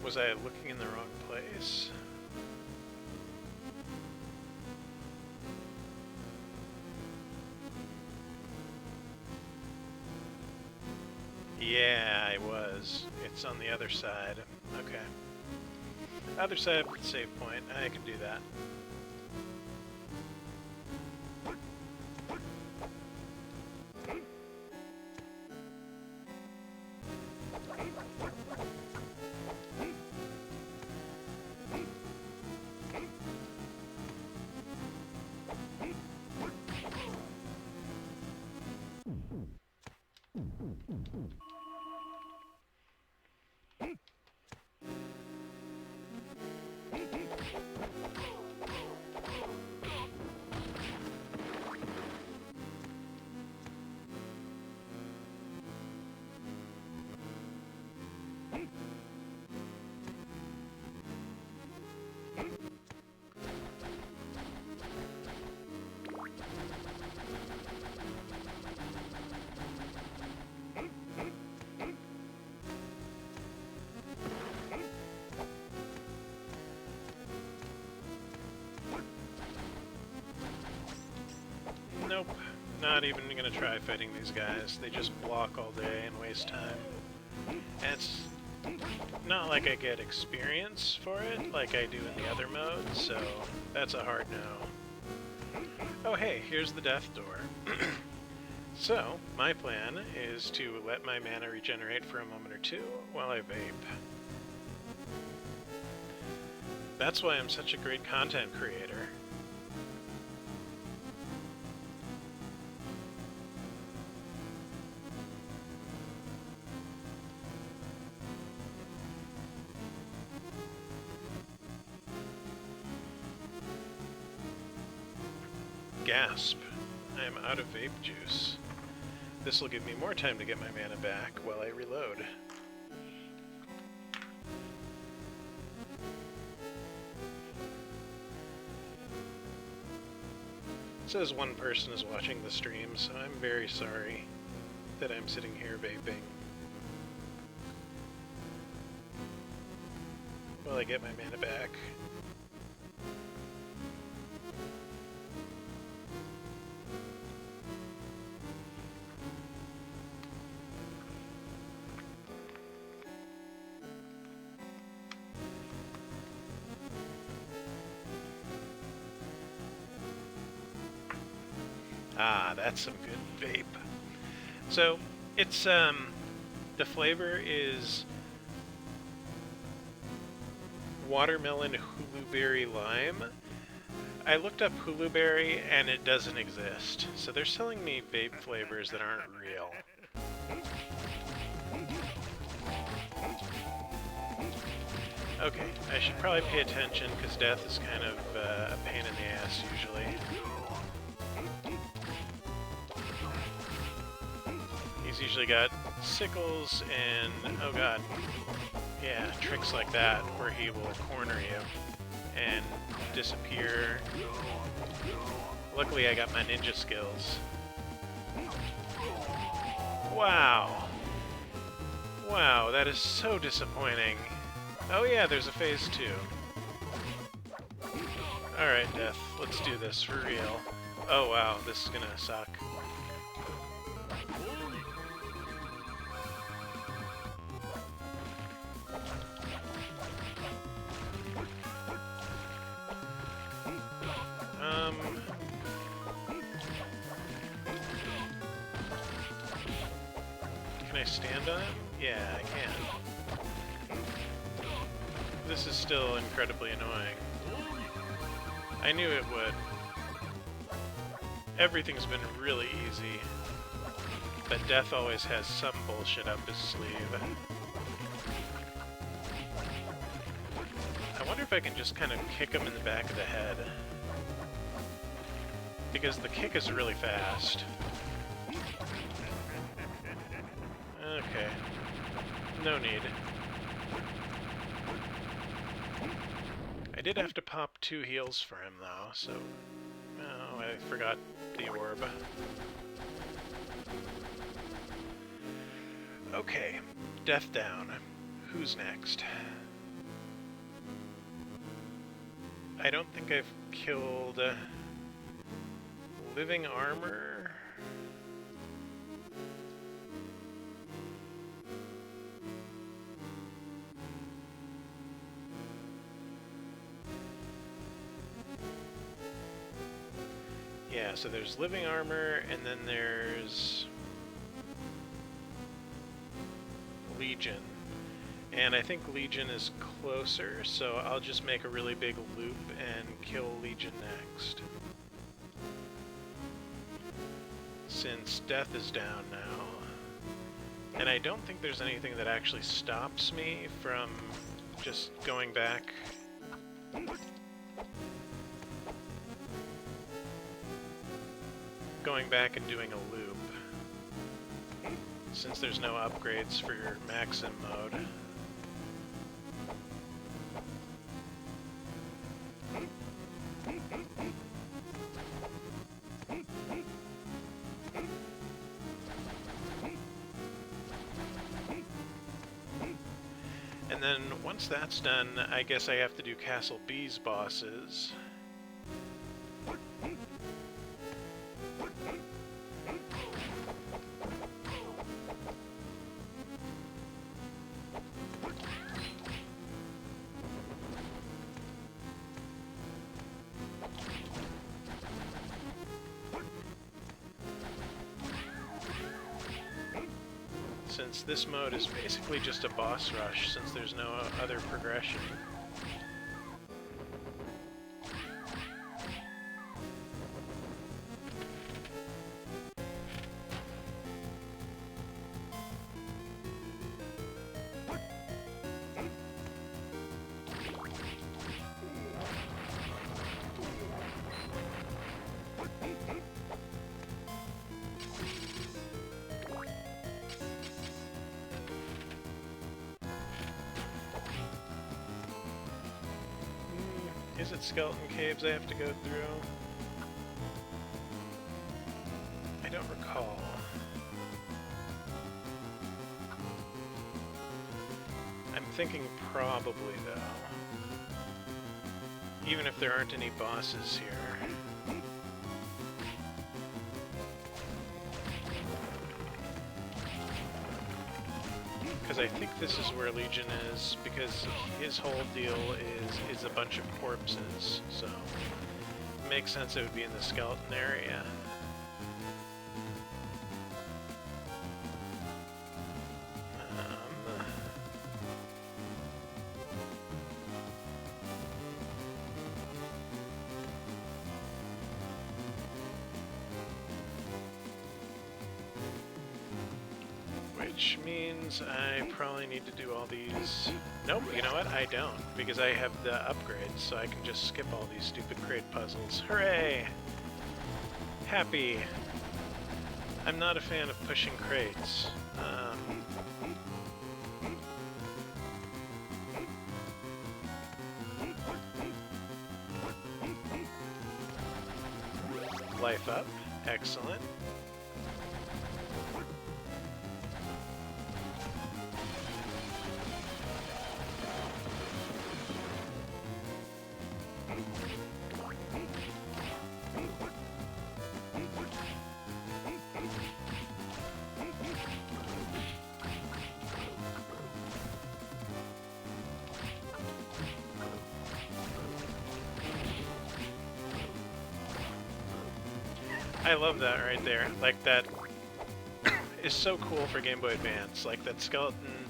Was I looking in the wrong place? Yeah, I was. It's on the other side. Okay. Other side of the save point. I can do that. Nope, not even gonna try fighting these guys. They just block all day and waste time. And it's not like I get experience for it like I do in the other modes, so that's a hard no. Oh hey, here's the death door. So, my plan is to let my mana regenerate for a moment or two while I vape. That's why I'm such a great content creator. Gasp. I am out of vape juice. This will give me more time to get my mana back while I reload. It says one person is watching the stream, so I'm very sorry that I'm sitting here vaping while I get my mana back. Ah, that's some good vape. So, it's, the flavor is watermelon huluberry lime. I looked up huluberry and it doesn't exist. So they're selling me vape flavors that aren't real. Okay, I should probably pay attention because death is kind of a pain in the ass usually. He's usually got sickles and, oh god, yeah, tricks like that where he will corner you and disappear. Luckily I got my ninja skills. Wow. Wow, that is so disappointing. Oh yeah, there's a phase 2. Alright, Death, let's do this for real. Oh wow, this is gonna suck. Can I stand on him? Yeah, I can. This is still incredibly annoying. I knew it would. Everything's been really easy, but Death always has some bullshit up his sleeve. I wonder if I can just kind of kick him in the back of the head. Because the kick is really fast. Okay. No need. I did have to pop 2 heals for him, though, so... Oh, I forgot the orb. Okay. Death down. Who's next? I don't think I've killed... Living Armor? Yeah, so there's Living Armor, and then there's Legion. And I think Legion is closer, so I'll just make a really big loop and kill Legion next. Since Death is down now. And I don't think there's anything that actually stops me from just going back. Going back and doing a loop. Since there's no upgrades for your Maxim mode. And then once that's done, I guess I have to do Castle B's bosses. Since this mode is basically just a boss rush, since there's no other progression. Is it skeleton caves I have to go through? I don't recall. I'm thinking probably, though. Even if there aren't any bosses here. Because I think this is where Legion is, because his whole deal is a bunch of corpses, so it makes sense it would be in the skeleton area. Which means I probably need to do all these... Nope, you know what? I don't, because I have the upgrades, so I can just skip all these stupid crate puzzles. Hooray! Happy! I'm not a fan of pushing crates. Life up. Excellent. I love that right there. Like, that is so cool for Game Boy Advance. Like, that skeleton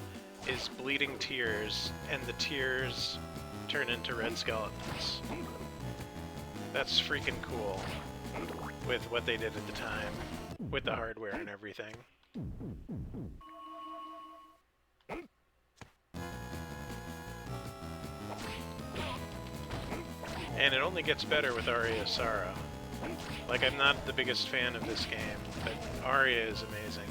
is bleeding tears, and the tears turn into red skeletons. That's freaking cool with what they did at the time, with the hardware and everything. And it only gets better with Aria of Sorrow. Like, I'm not the biggest fan of this game, but Aria is amazing.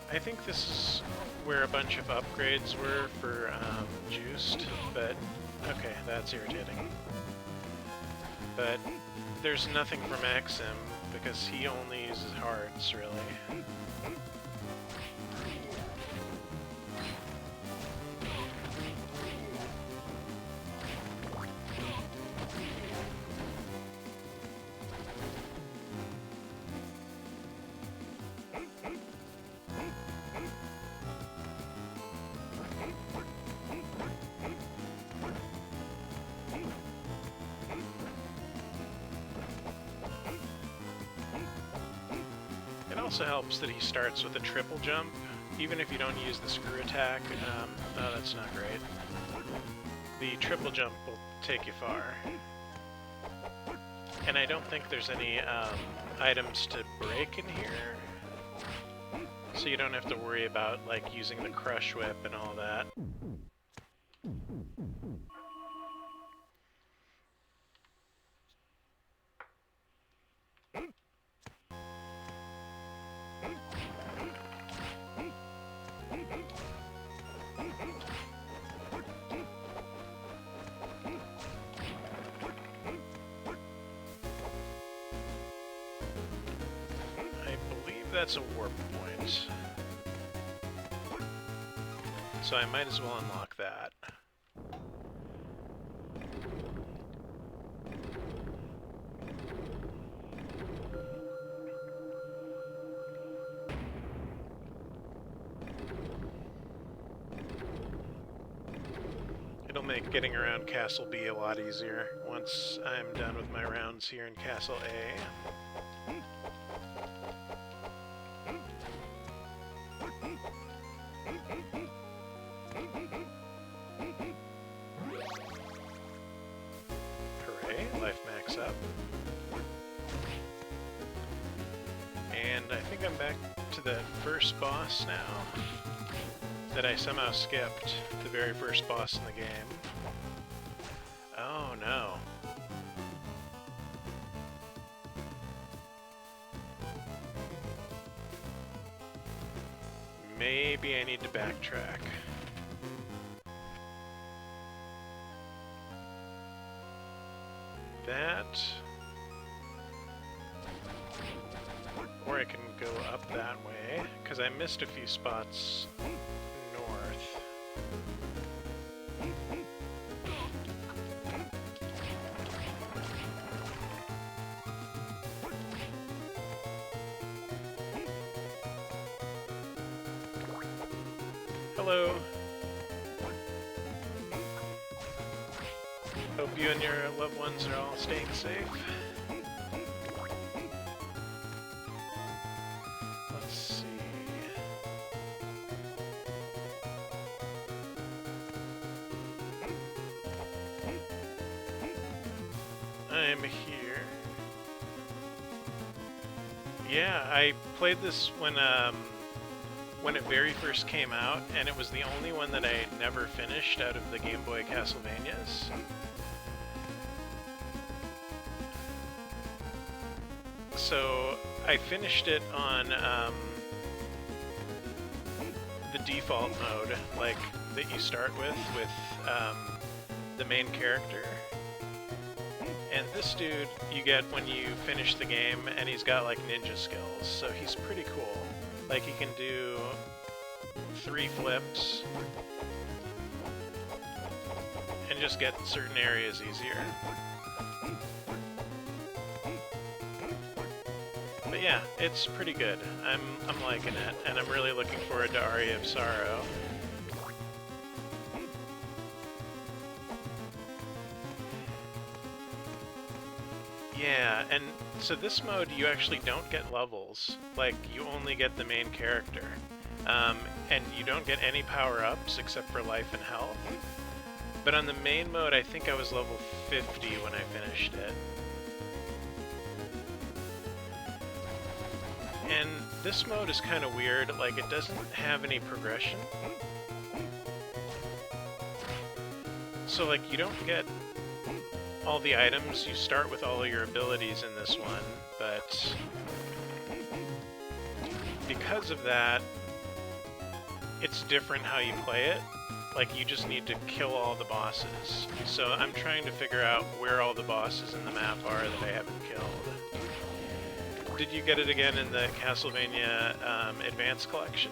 I think this is where a bunch of upgrades were for Juiced, but okay, that's irritating. But there's nothing for Maxim, because he only uses hearts, really. It also helps that he starts with a triple jump, even if you don't use the screw attack. Oh, that's not great. The triple jump will take you far. And I don't think there's any items to break in here, so you don't have to worry about, like, using the crush whip and all that. That's a warp point. So I might as well unlock that. It'll make getting around Castle B a lot easier once I'm done with my rounds here in Castle A. Hooray, life max up. And I think I'm back to the first boss now. that I somehow skipped the very first boss in the game. Oh no. Maybe I need to backtrack. That... Or I can go up that way, because I missed a few spots north. Hello. Hope you and your loved ones are all staying safe. Let's see. I'm here. Yeah, I played this when it very first came out, and it was the only one that I never finished out of the Game Boy Castlevanias. So I finished it on the default mode, like that you start with the main character. And this dude you get when you finish the game, and he's got like ninja skills, so he's pretty cool. Like he can do 3 flips and just get certain areas easier. But yeah, it's pretty good. I'm liking it, and I'm really looking forward to Aria of Sorrow. Yeah, and so this mode you actually don't get levels. Like, you only get the main character. And you don't get any power-ups except for life and health. But on the main mode, I think I was level 50 when I finished it. And this mode is kind of weird, like it doesn't have any progression. So like you don't get all the items, you start with all of your abilities in this one, but because of that, it's different how you play it. Like you just need to kill all the bosses. So I'm trying to figure out where all the bosses in the map are that I haven't killed. Did you get it again in the Castlevania Advance Collection?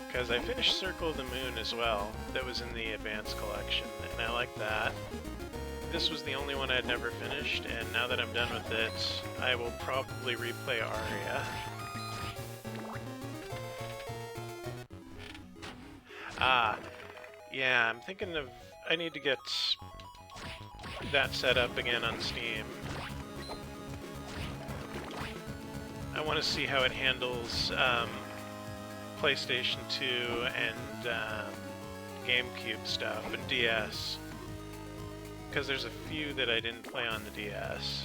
Because I finished Circle of the Moon as well, that was in the Advance Collection, and I like that. This was the only one I'd never finished, and now that I'm done with it, I will probably replay Aria. Ah, yeah, I'm thinking of... I need to get that set up again on Steam. I want to see how it handles PlayStation 2 and GameCube stuff, and DS. Because there's a few that I didn't play on the DS.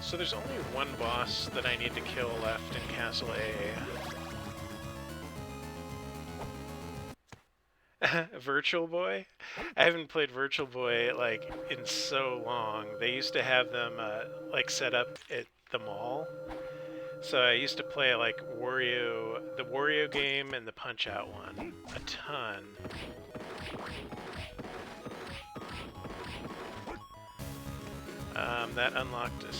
So there's only one boss that I need to kill left in Castle A. Virtual Boy? I haven't played Virtual Boy, like, in so long. They used to have them, like, set up at the mall. So I used to play, like, the Wario game and the Punch-Out one. A ton. That unlocked a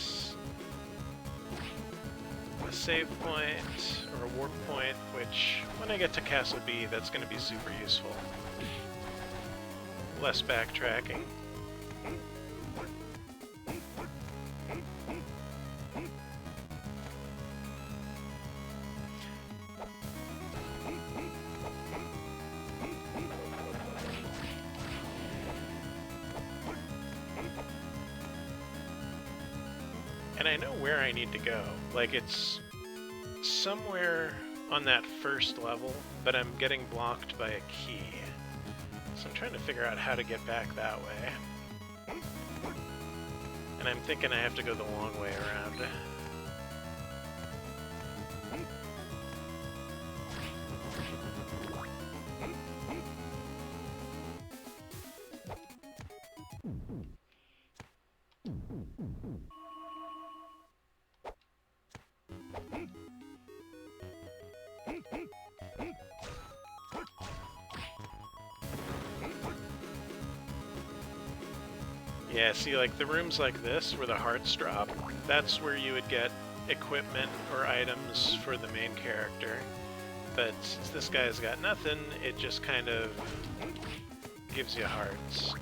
save point, or a warp point, which, when I get to Castle B, that's going to be super useful. less backtracking. And I know where I need to go. Like, it's somewhere on that first level, but I'm getting blocked by a key. So I'm trying to figure out how to get back that way. And I'm thinking I have to go the long way around. Yeah, see, like, the rooms like this, where the hearts drop, that's where you would get equipment or items for the main character. But since this guy's got nothing, it just kind of gives you hearts.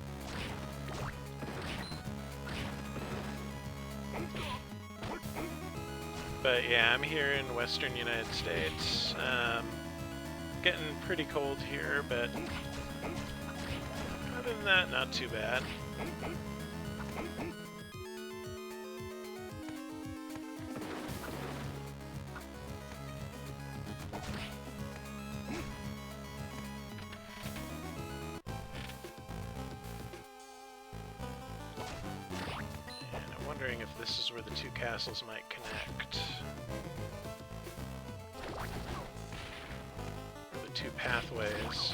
But yeah, I'm here in western United States. Getting pretty cold here, but other than that, not too bad. If this is where the two castles might connect. Or the two pathways.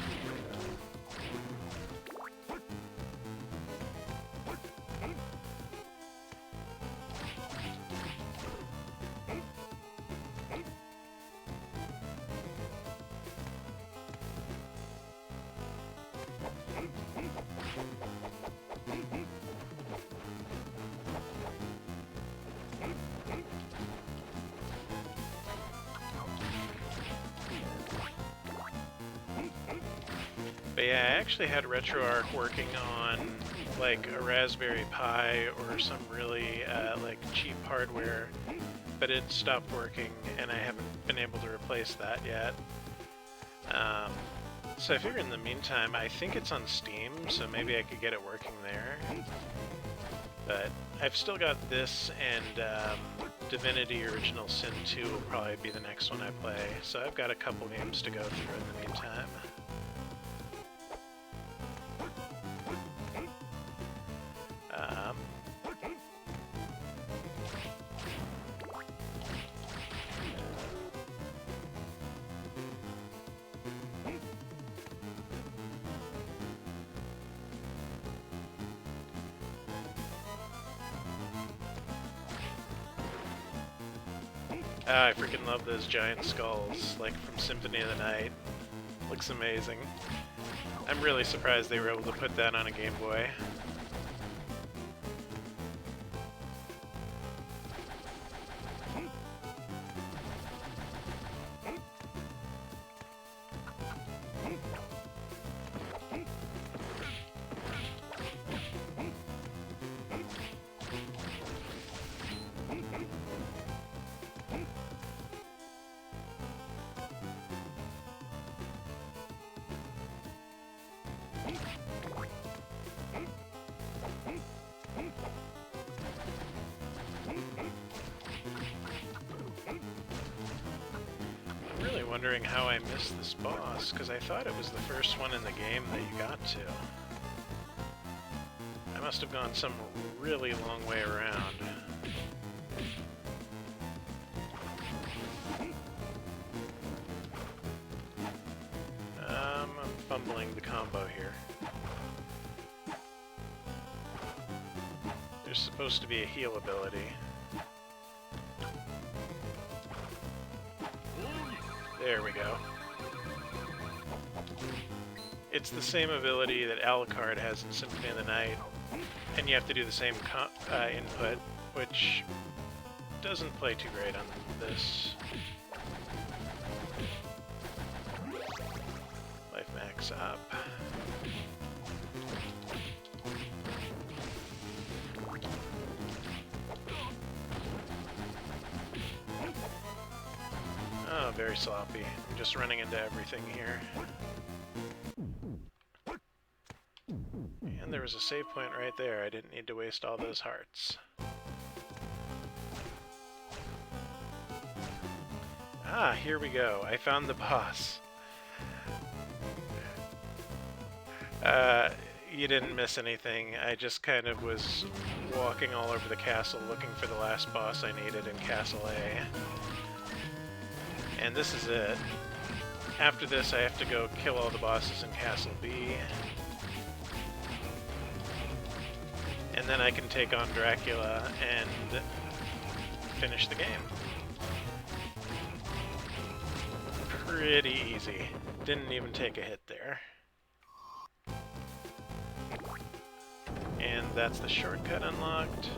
But yeah, I actually had RetroArch working on like a Raspberry Pi or some really like cheap hardware, but it stopped working and I haven't been able to replace that yet. So I figure in the meantime, I think it's on Steam, so maybe I could get it working there. But I've still got this, and Divinity Original Sin 2 will probably be the next one I play, so I've got a couple games to go through in the meantime. I freaking love those giant skulls, like from Symphony of the Night. Looks amazing. I'm really surprised they were able to put that on a Game Boy. Wondering how I missed this boss, because I thought it was the first one in the game that you got to. I must have gone some really long way around. I'm fumbling the combo here. There's supposed to be a heal ability. There we go. It's the same ability that Alucard has in Symphony of the Night, and you have to do the same input, which doesn't play too great on this. Life max up. very sloppy. I'm just running into everything here. And there was a save point right there. I didn't need to waste all those hearts. Ah, here we go. I found the boss. You didn't miss anything. I just kind of was walking all over the castle looking for the last boss I needed in Castle A. And this is it. After this, I have to go kill all the bosses in Castle B. And then I can take on Dracula and finish the game. Pretty easy. Didn't even take a hit there. And that's the shortcut unlocked.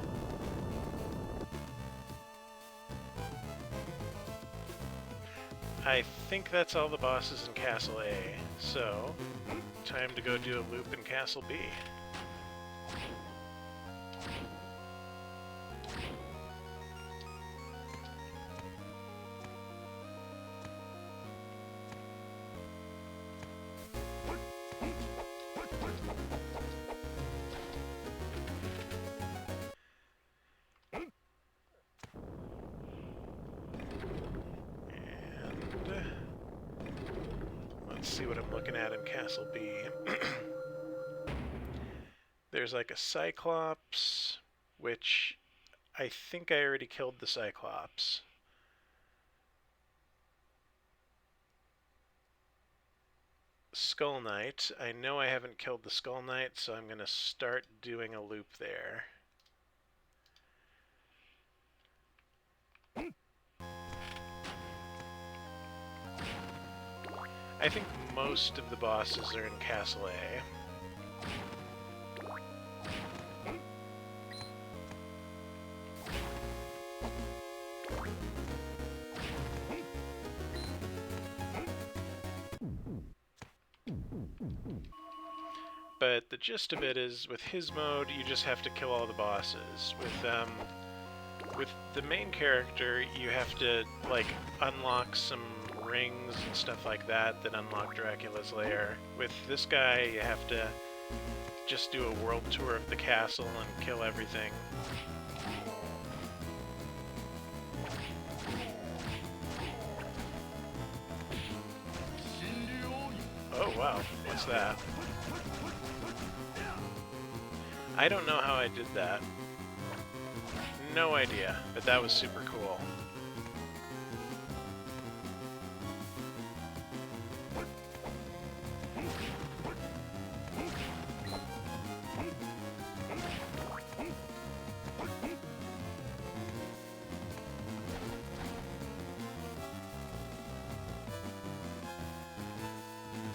I think that's all the bosses in Castle A, so time to go do a loop in Castle B. See what I'm looking at in Castle B. There's like a Cyclops, which I think I already killed the Cyclops. Skull Knight. I know I haven't killed the Skull Knight, so I'm going to start doing a loop there. I think most of the bosses are in Castle A. But the gist of it is, with his mode, you just have to kill all the bosses. With the main character, you have to, like, unlock some rings and stuff like that that unlock Dracula's lair. With this guy, you have to just do a world tour of the castle and kill everything. Oh wow, what's that? I don't know how I did that. No idea, but that was super cool.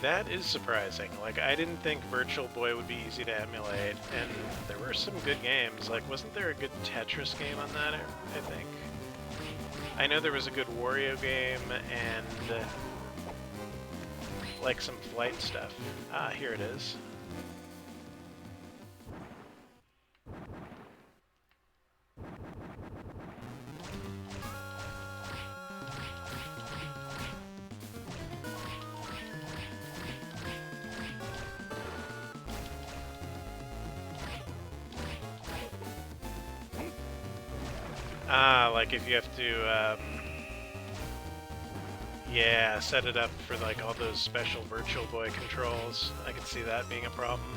That is surprising. Like, I didn't think Virtual Boy would be easy to emulate, and there were some good games. Like, wasn't there a good Tetris game on that, I think? I know there was a good Wario game, and, like, some flight stuff. Ah, here it is. Ah, like if you have to, yeah, set it up for like all those special Virtual Boy controls. I could see that being a problem.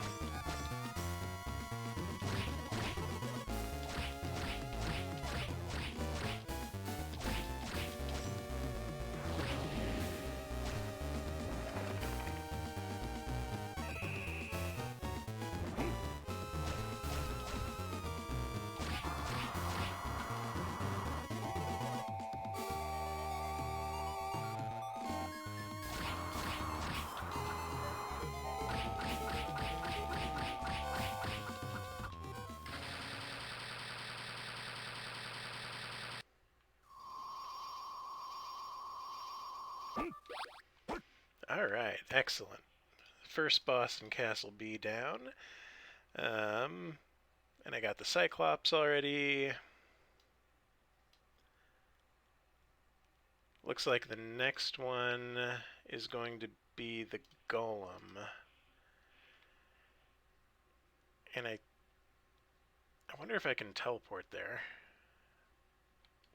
Alright, excellent. First boss in Castle B down. And I got the Cyclops already. Looks like the next one is going to be the golem. And I wonder if I can teleport there.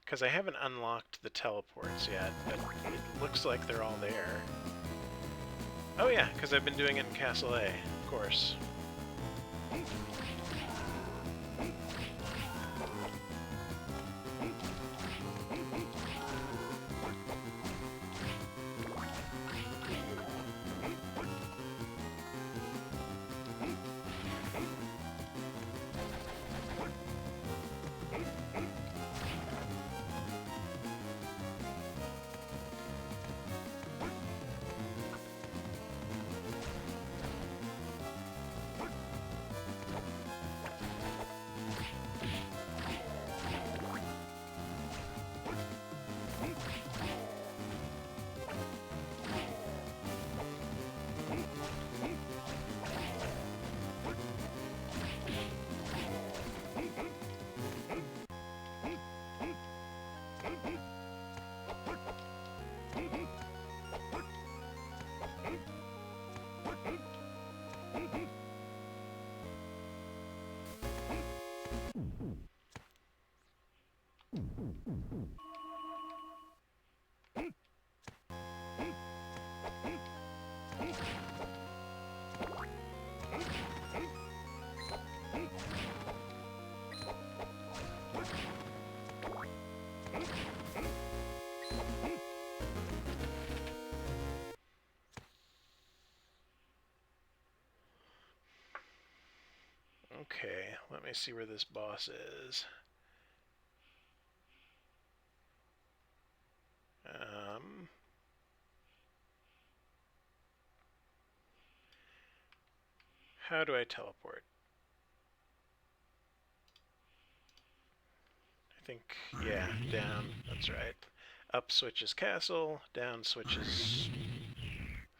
Because I haven't unlocked the teleports yet, but it looks like they're all there. Oh yeah, because I've been doing it in Castle A, of course. Okay, let me see where this boss is. How do I teleport? I think, yeah, down, that's right. Up switches castle, down switches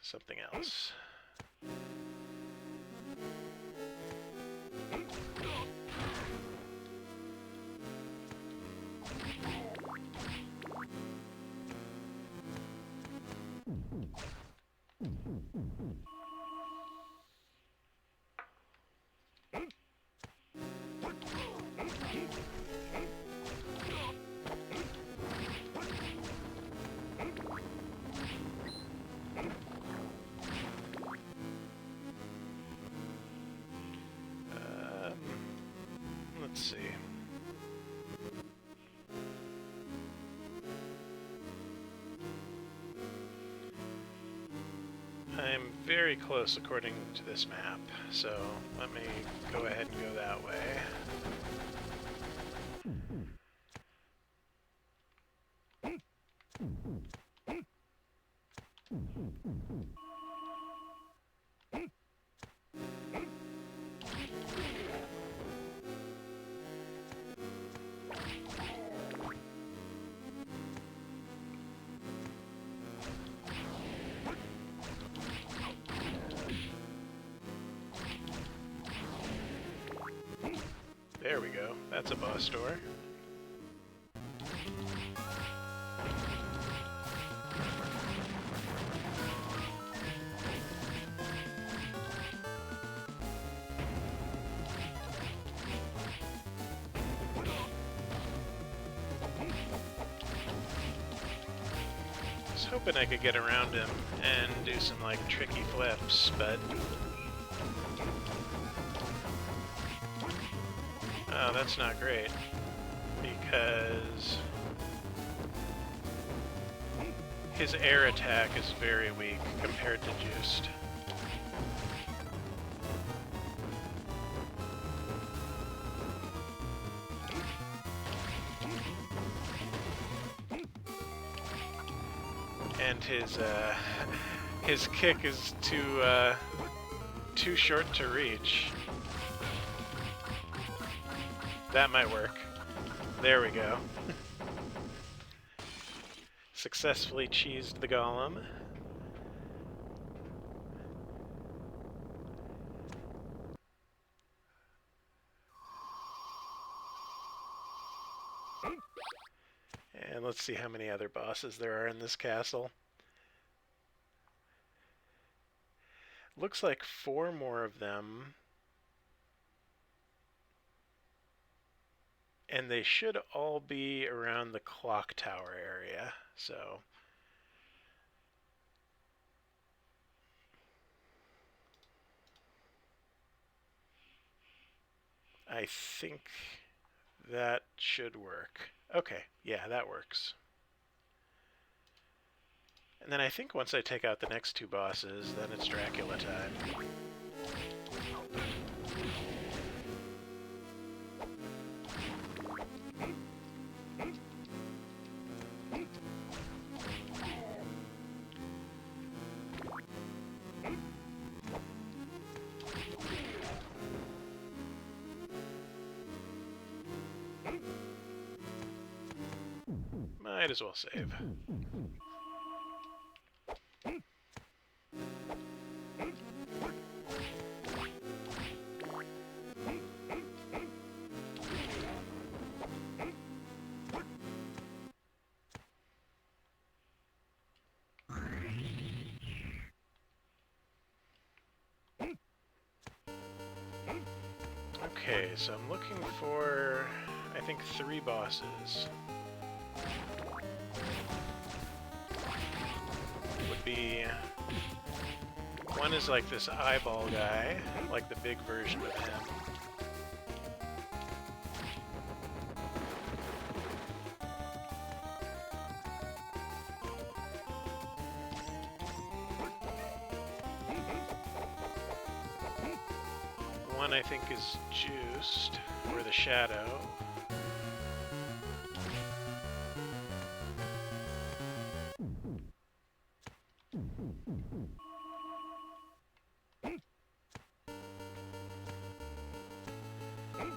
something else. Let's see. I'm very close according to this map, so let me go ahead and go that way. There we go. That's a boss door. I was hoping I could get around him and do some like tricky flips, but oh, that's not great, because his air attack is very weak compared to Juiced. And his kick is too short to reach. That might work. There we go. Successfully cheesed the golem. And let's see how many other bosses there are in this castle. Looks like 4 more of them. And they should all be around the clock tower area, so... I think that should work. Okay, yeah, that works. And then I think once I take out the next 2 bosses, then it's Dracula time. Might as well save. Okay, so I'm looking for, I think, 3 bosses. Would be... One is like this eyeball guy, like the big version of him. One I think is Juiced, or the Shadow.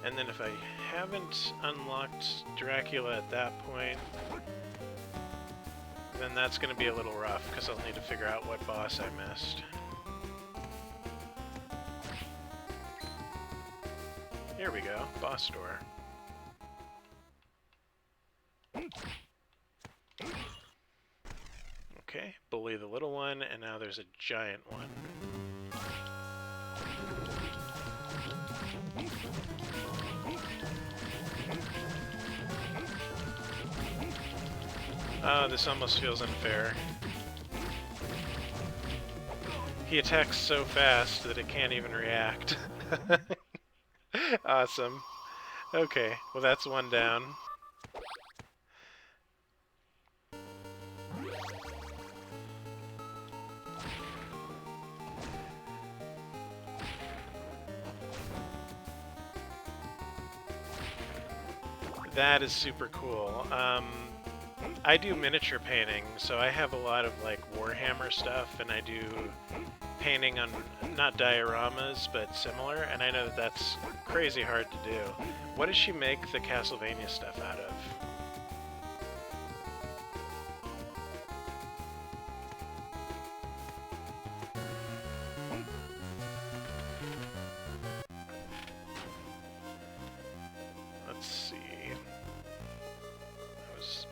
And then if I haven't unlocked Dracula at that point, then that's going to be a little rough, because I'll need to figure out what boss I missed. Here we go, boss door. Okay, bully the little one, and now there's a giant one. Oh, this almost feels unfair. He attacks so fast that it can't even react. Awesome. Okay, well that's one down. That is super cool. I do miniature painting, so I have a lot of like Warhammer stuff, and I do painting on, not dioramas, but similar, and I know that that's crazy hard to do. What does she make the Castlevania stuff out of? Let's see. That was...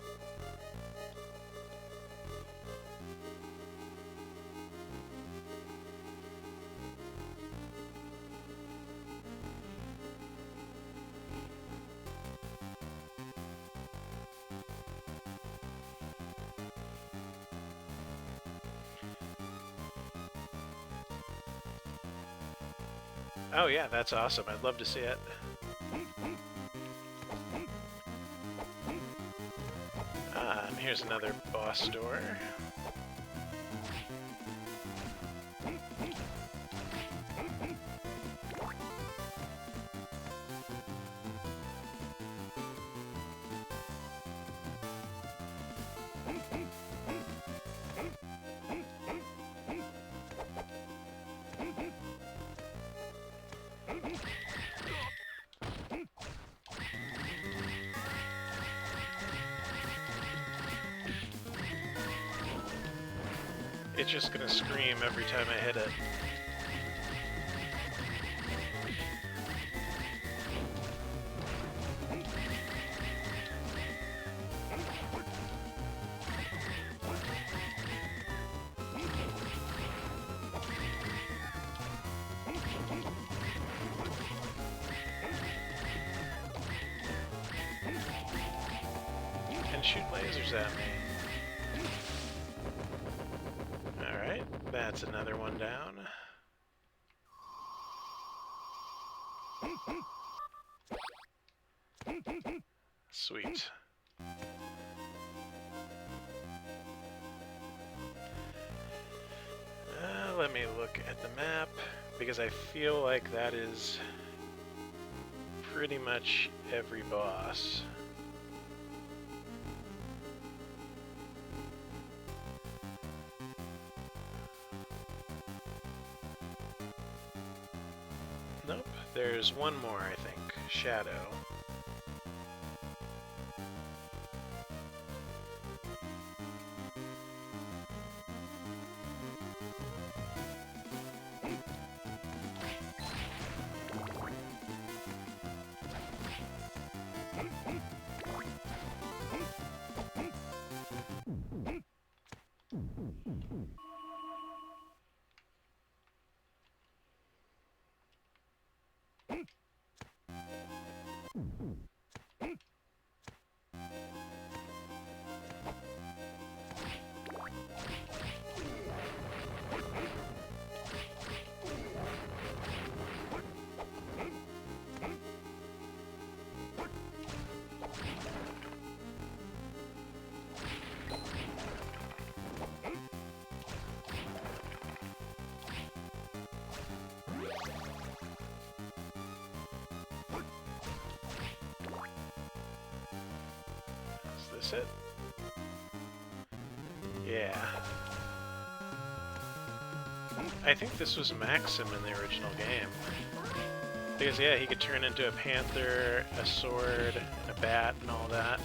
Oh yeah, that's awesome. I'd love to see it. Ah, and here's another boss door. It's just gonna scream every time I hit it. and shoot lasers at me. Alright, that's another one down. Sweet. Let me look at the map, because I feel like that is pretty much every boss. Nope, there's one more, I think. Shadow. Is this it? Yeah. I think this was Maxim in the original game. Because, yeah, he could turn into a panther, a sword, a bat, and all that.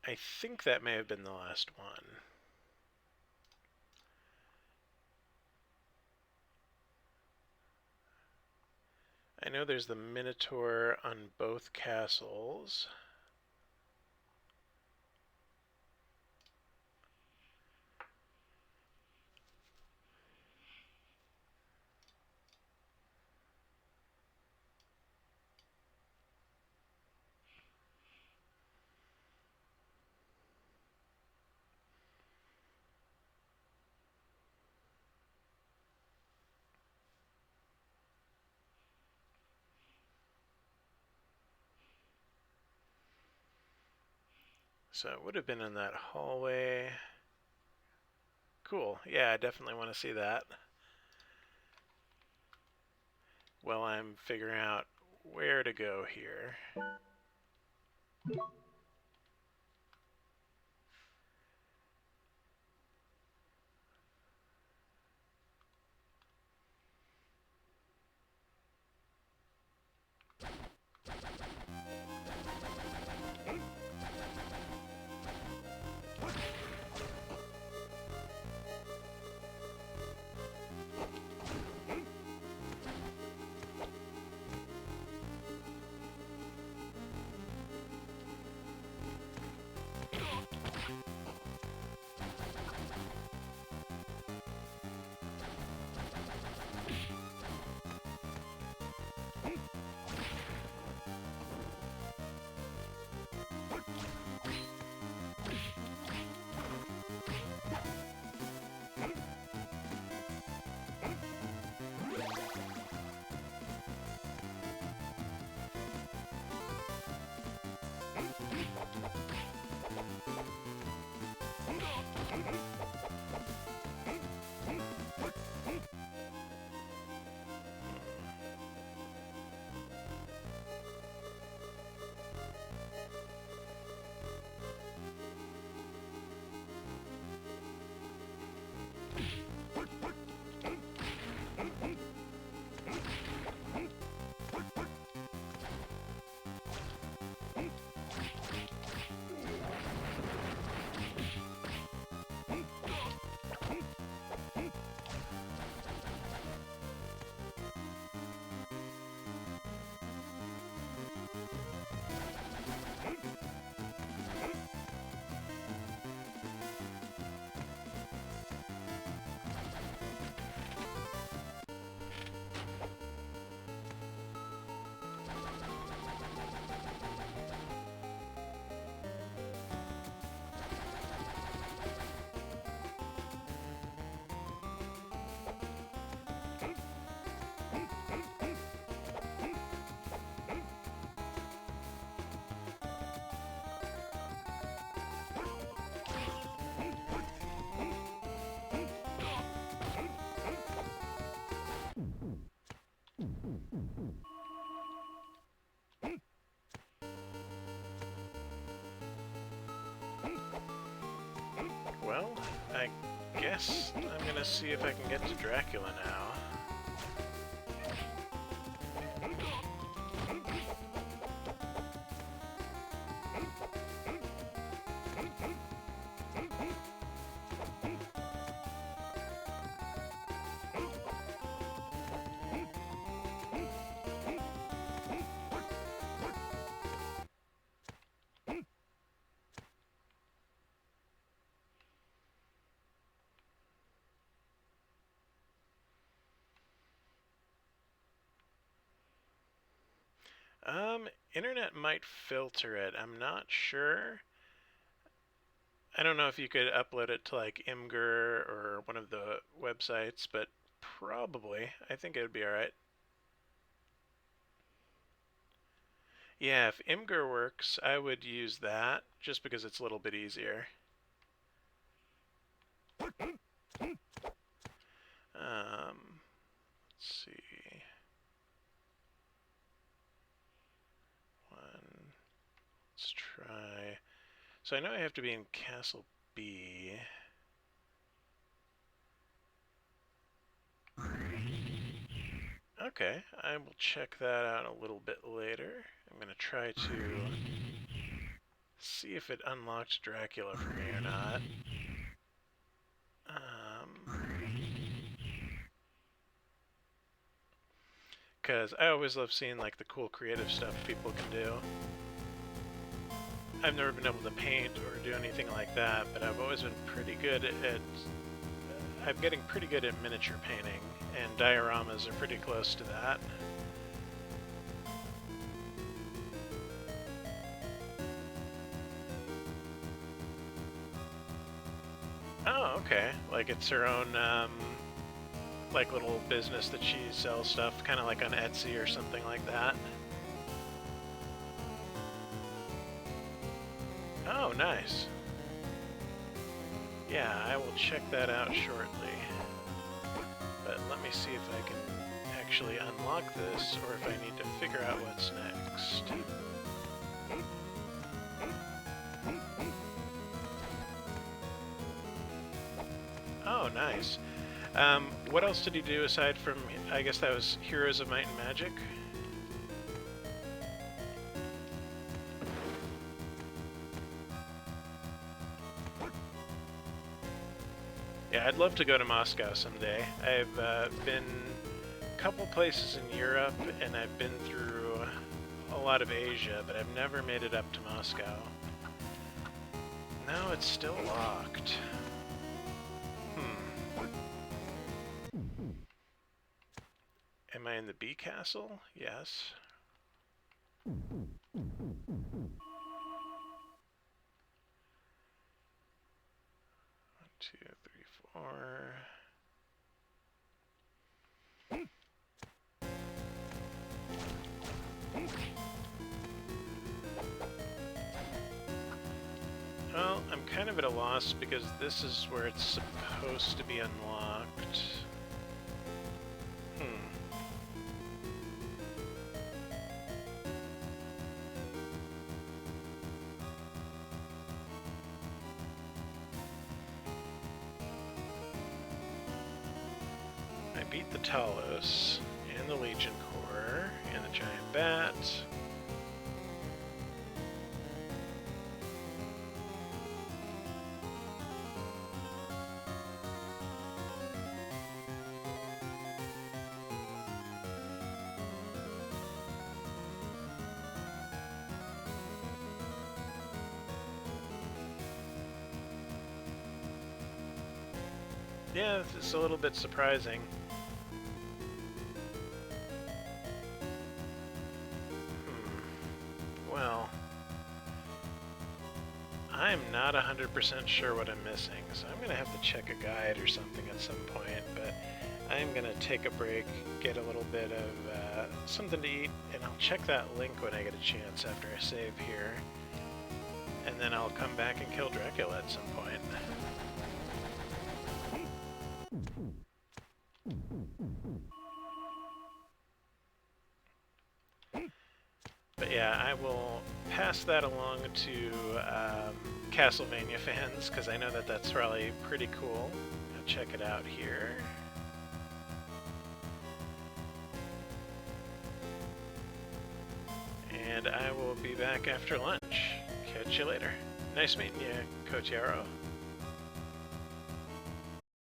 I think that may have been the last one. I know there's the Minotaur on both castles. So it would have been in that hallway. Cool. Yeah, I definitely want to see that. Well, I'm figuring out where to go here. Well, I guess I'm gonna see if I can get to Dracula now. Internet might filter it. I'm not sure. I don't know if you could upload it to like Imgur or one of the websites, but probably. I think it would be alright. Yeah, if Imgur works, I would use that just because it's a little bit easier. Let's see. Let's try. So I know I have to be in Castle B. Okay, I will check that out a little bit later. I'm going to try to see if it unlocked Dracula for me or not. Because I always love seeing like the cool creative stuff people can do. I've never been able to paint or do anything like that, but I've always been pretty good at I'm getting pretty good at miniature painting, and dioramas are pretty close to that. Oh, okay. Like it's her own, like little business that she sells stuff, kind of like on Etsy or something like that. Oh, nice. Yeah, I will check that out shortly. But let me see if I can actually unlock this, or if I need to figure out what's next. Oh, nice. What else did he do aside from, I guess that was Heroes of Might and Magic? Yeah, I'd love to go to Moscow someday. I've been a couple places in Europe, and I've been through a lot of Asia, but I've never made it up to Moscow. No, it's still locked. Am I in the B castle? Yes. 1, 2, 3, 4. Well, I'm kind of at a loss because this is where it's supposed to be unlocked. I beat the Talos, and the Legion Corps, and the Giant Bat. Yeah, it's a little bit surprising. Well, I'm not 100% sure what I'm missing, so I'm going to have to check a guide or something at some point, but I'm going to take a break, get a little bit of something to eat, and I'll check that link when I get a chance after I save here, and then I'll come back and kill Dracula at some point. But yeah, I will pass that along to Castlevania fans, because I know that that's probably pretty cool. I'll check it out here. And I will be back after lunch. Catch you later. Nice meeting you, Coach Yarrow.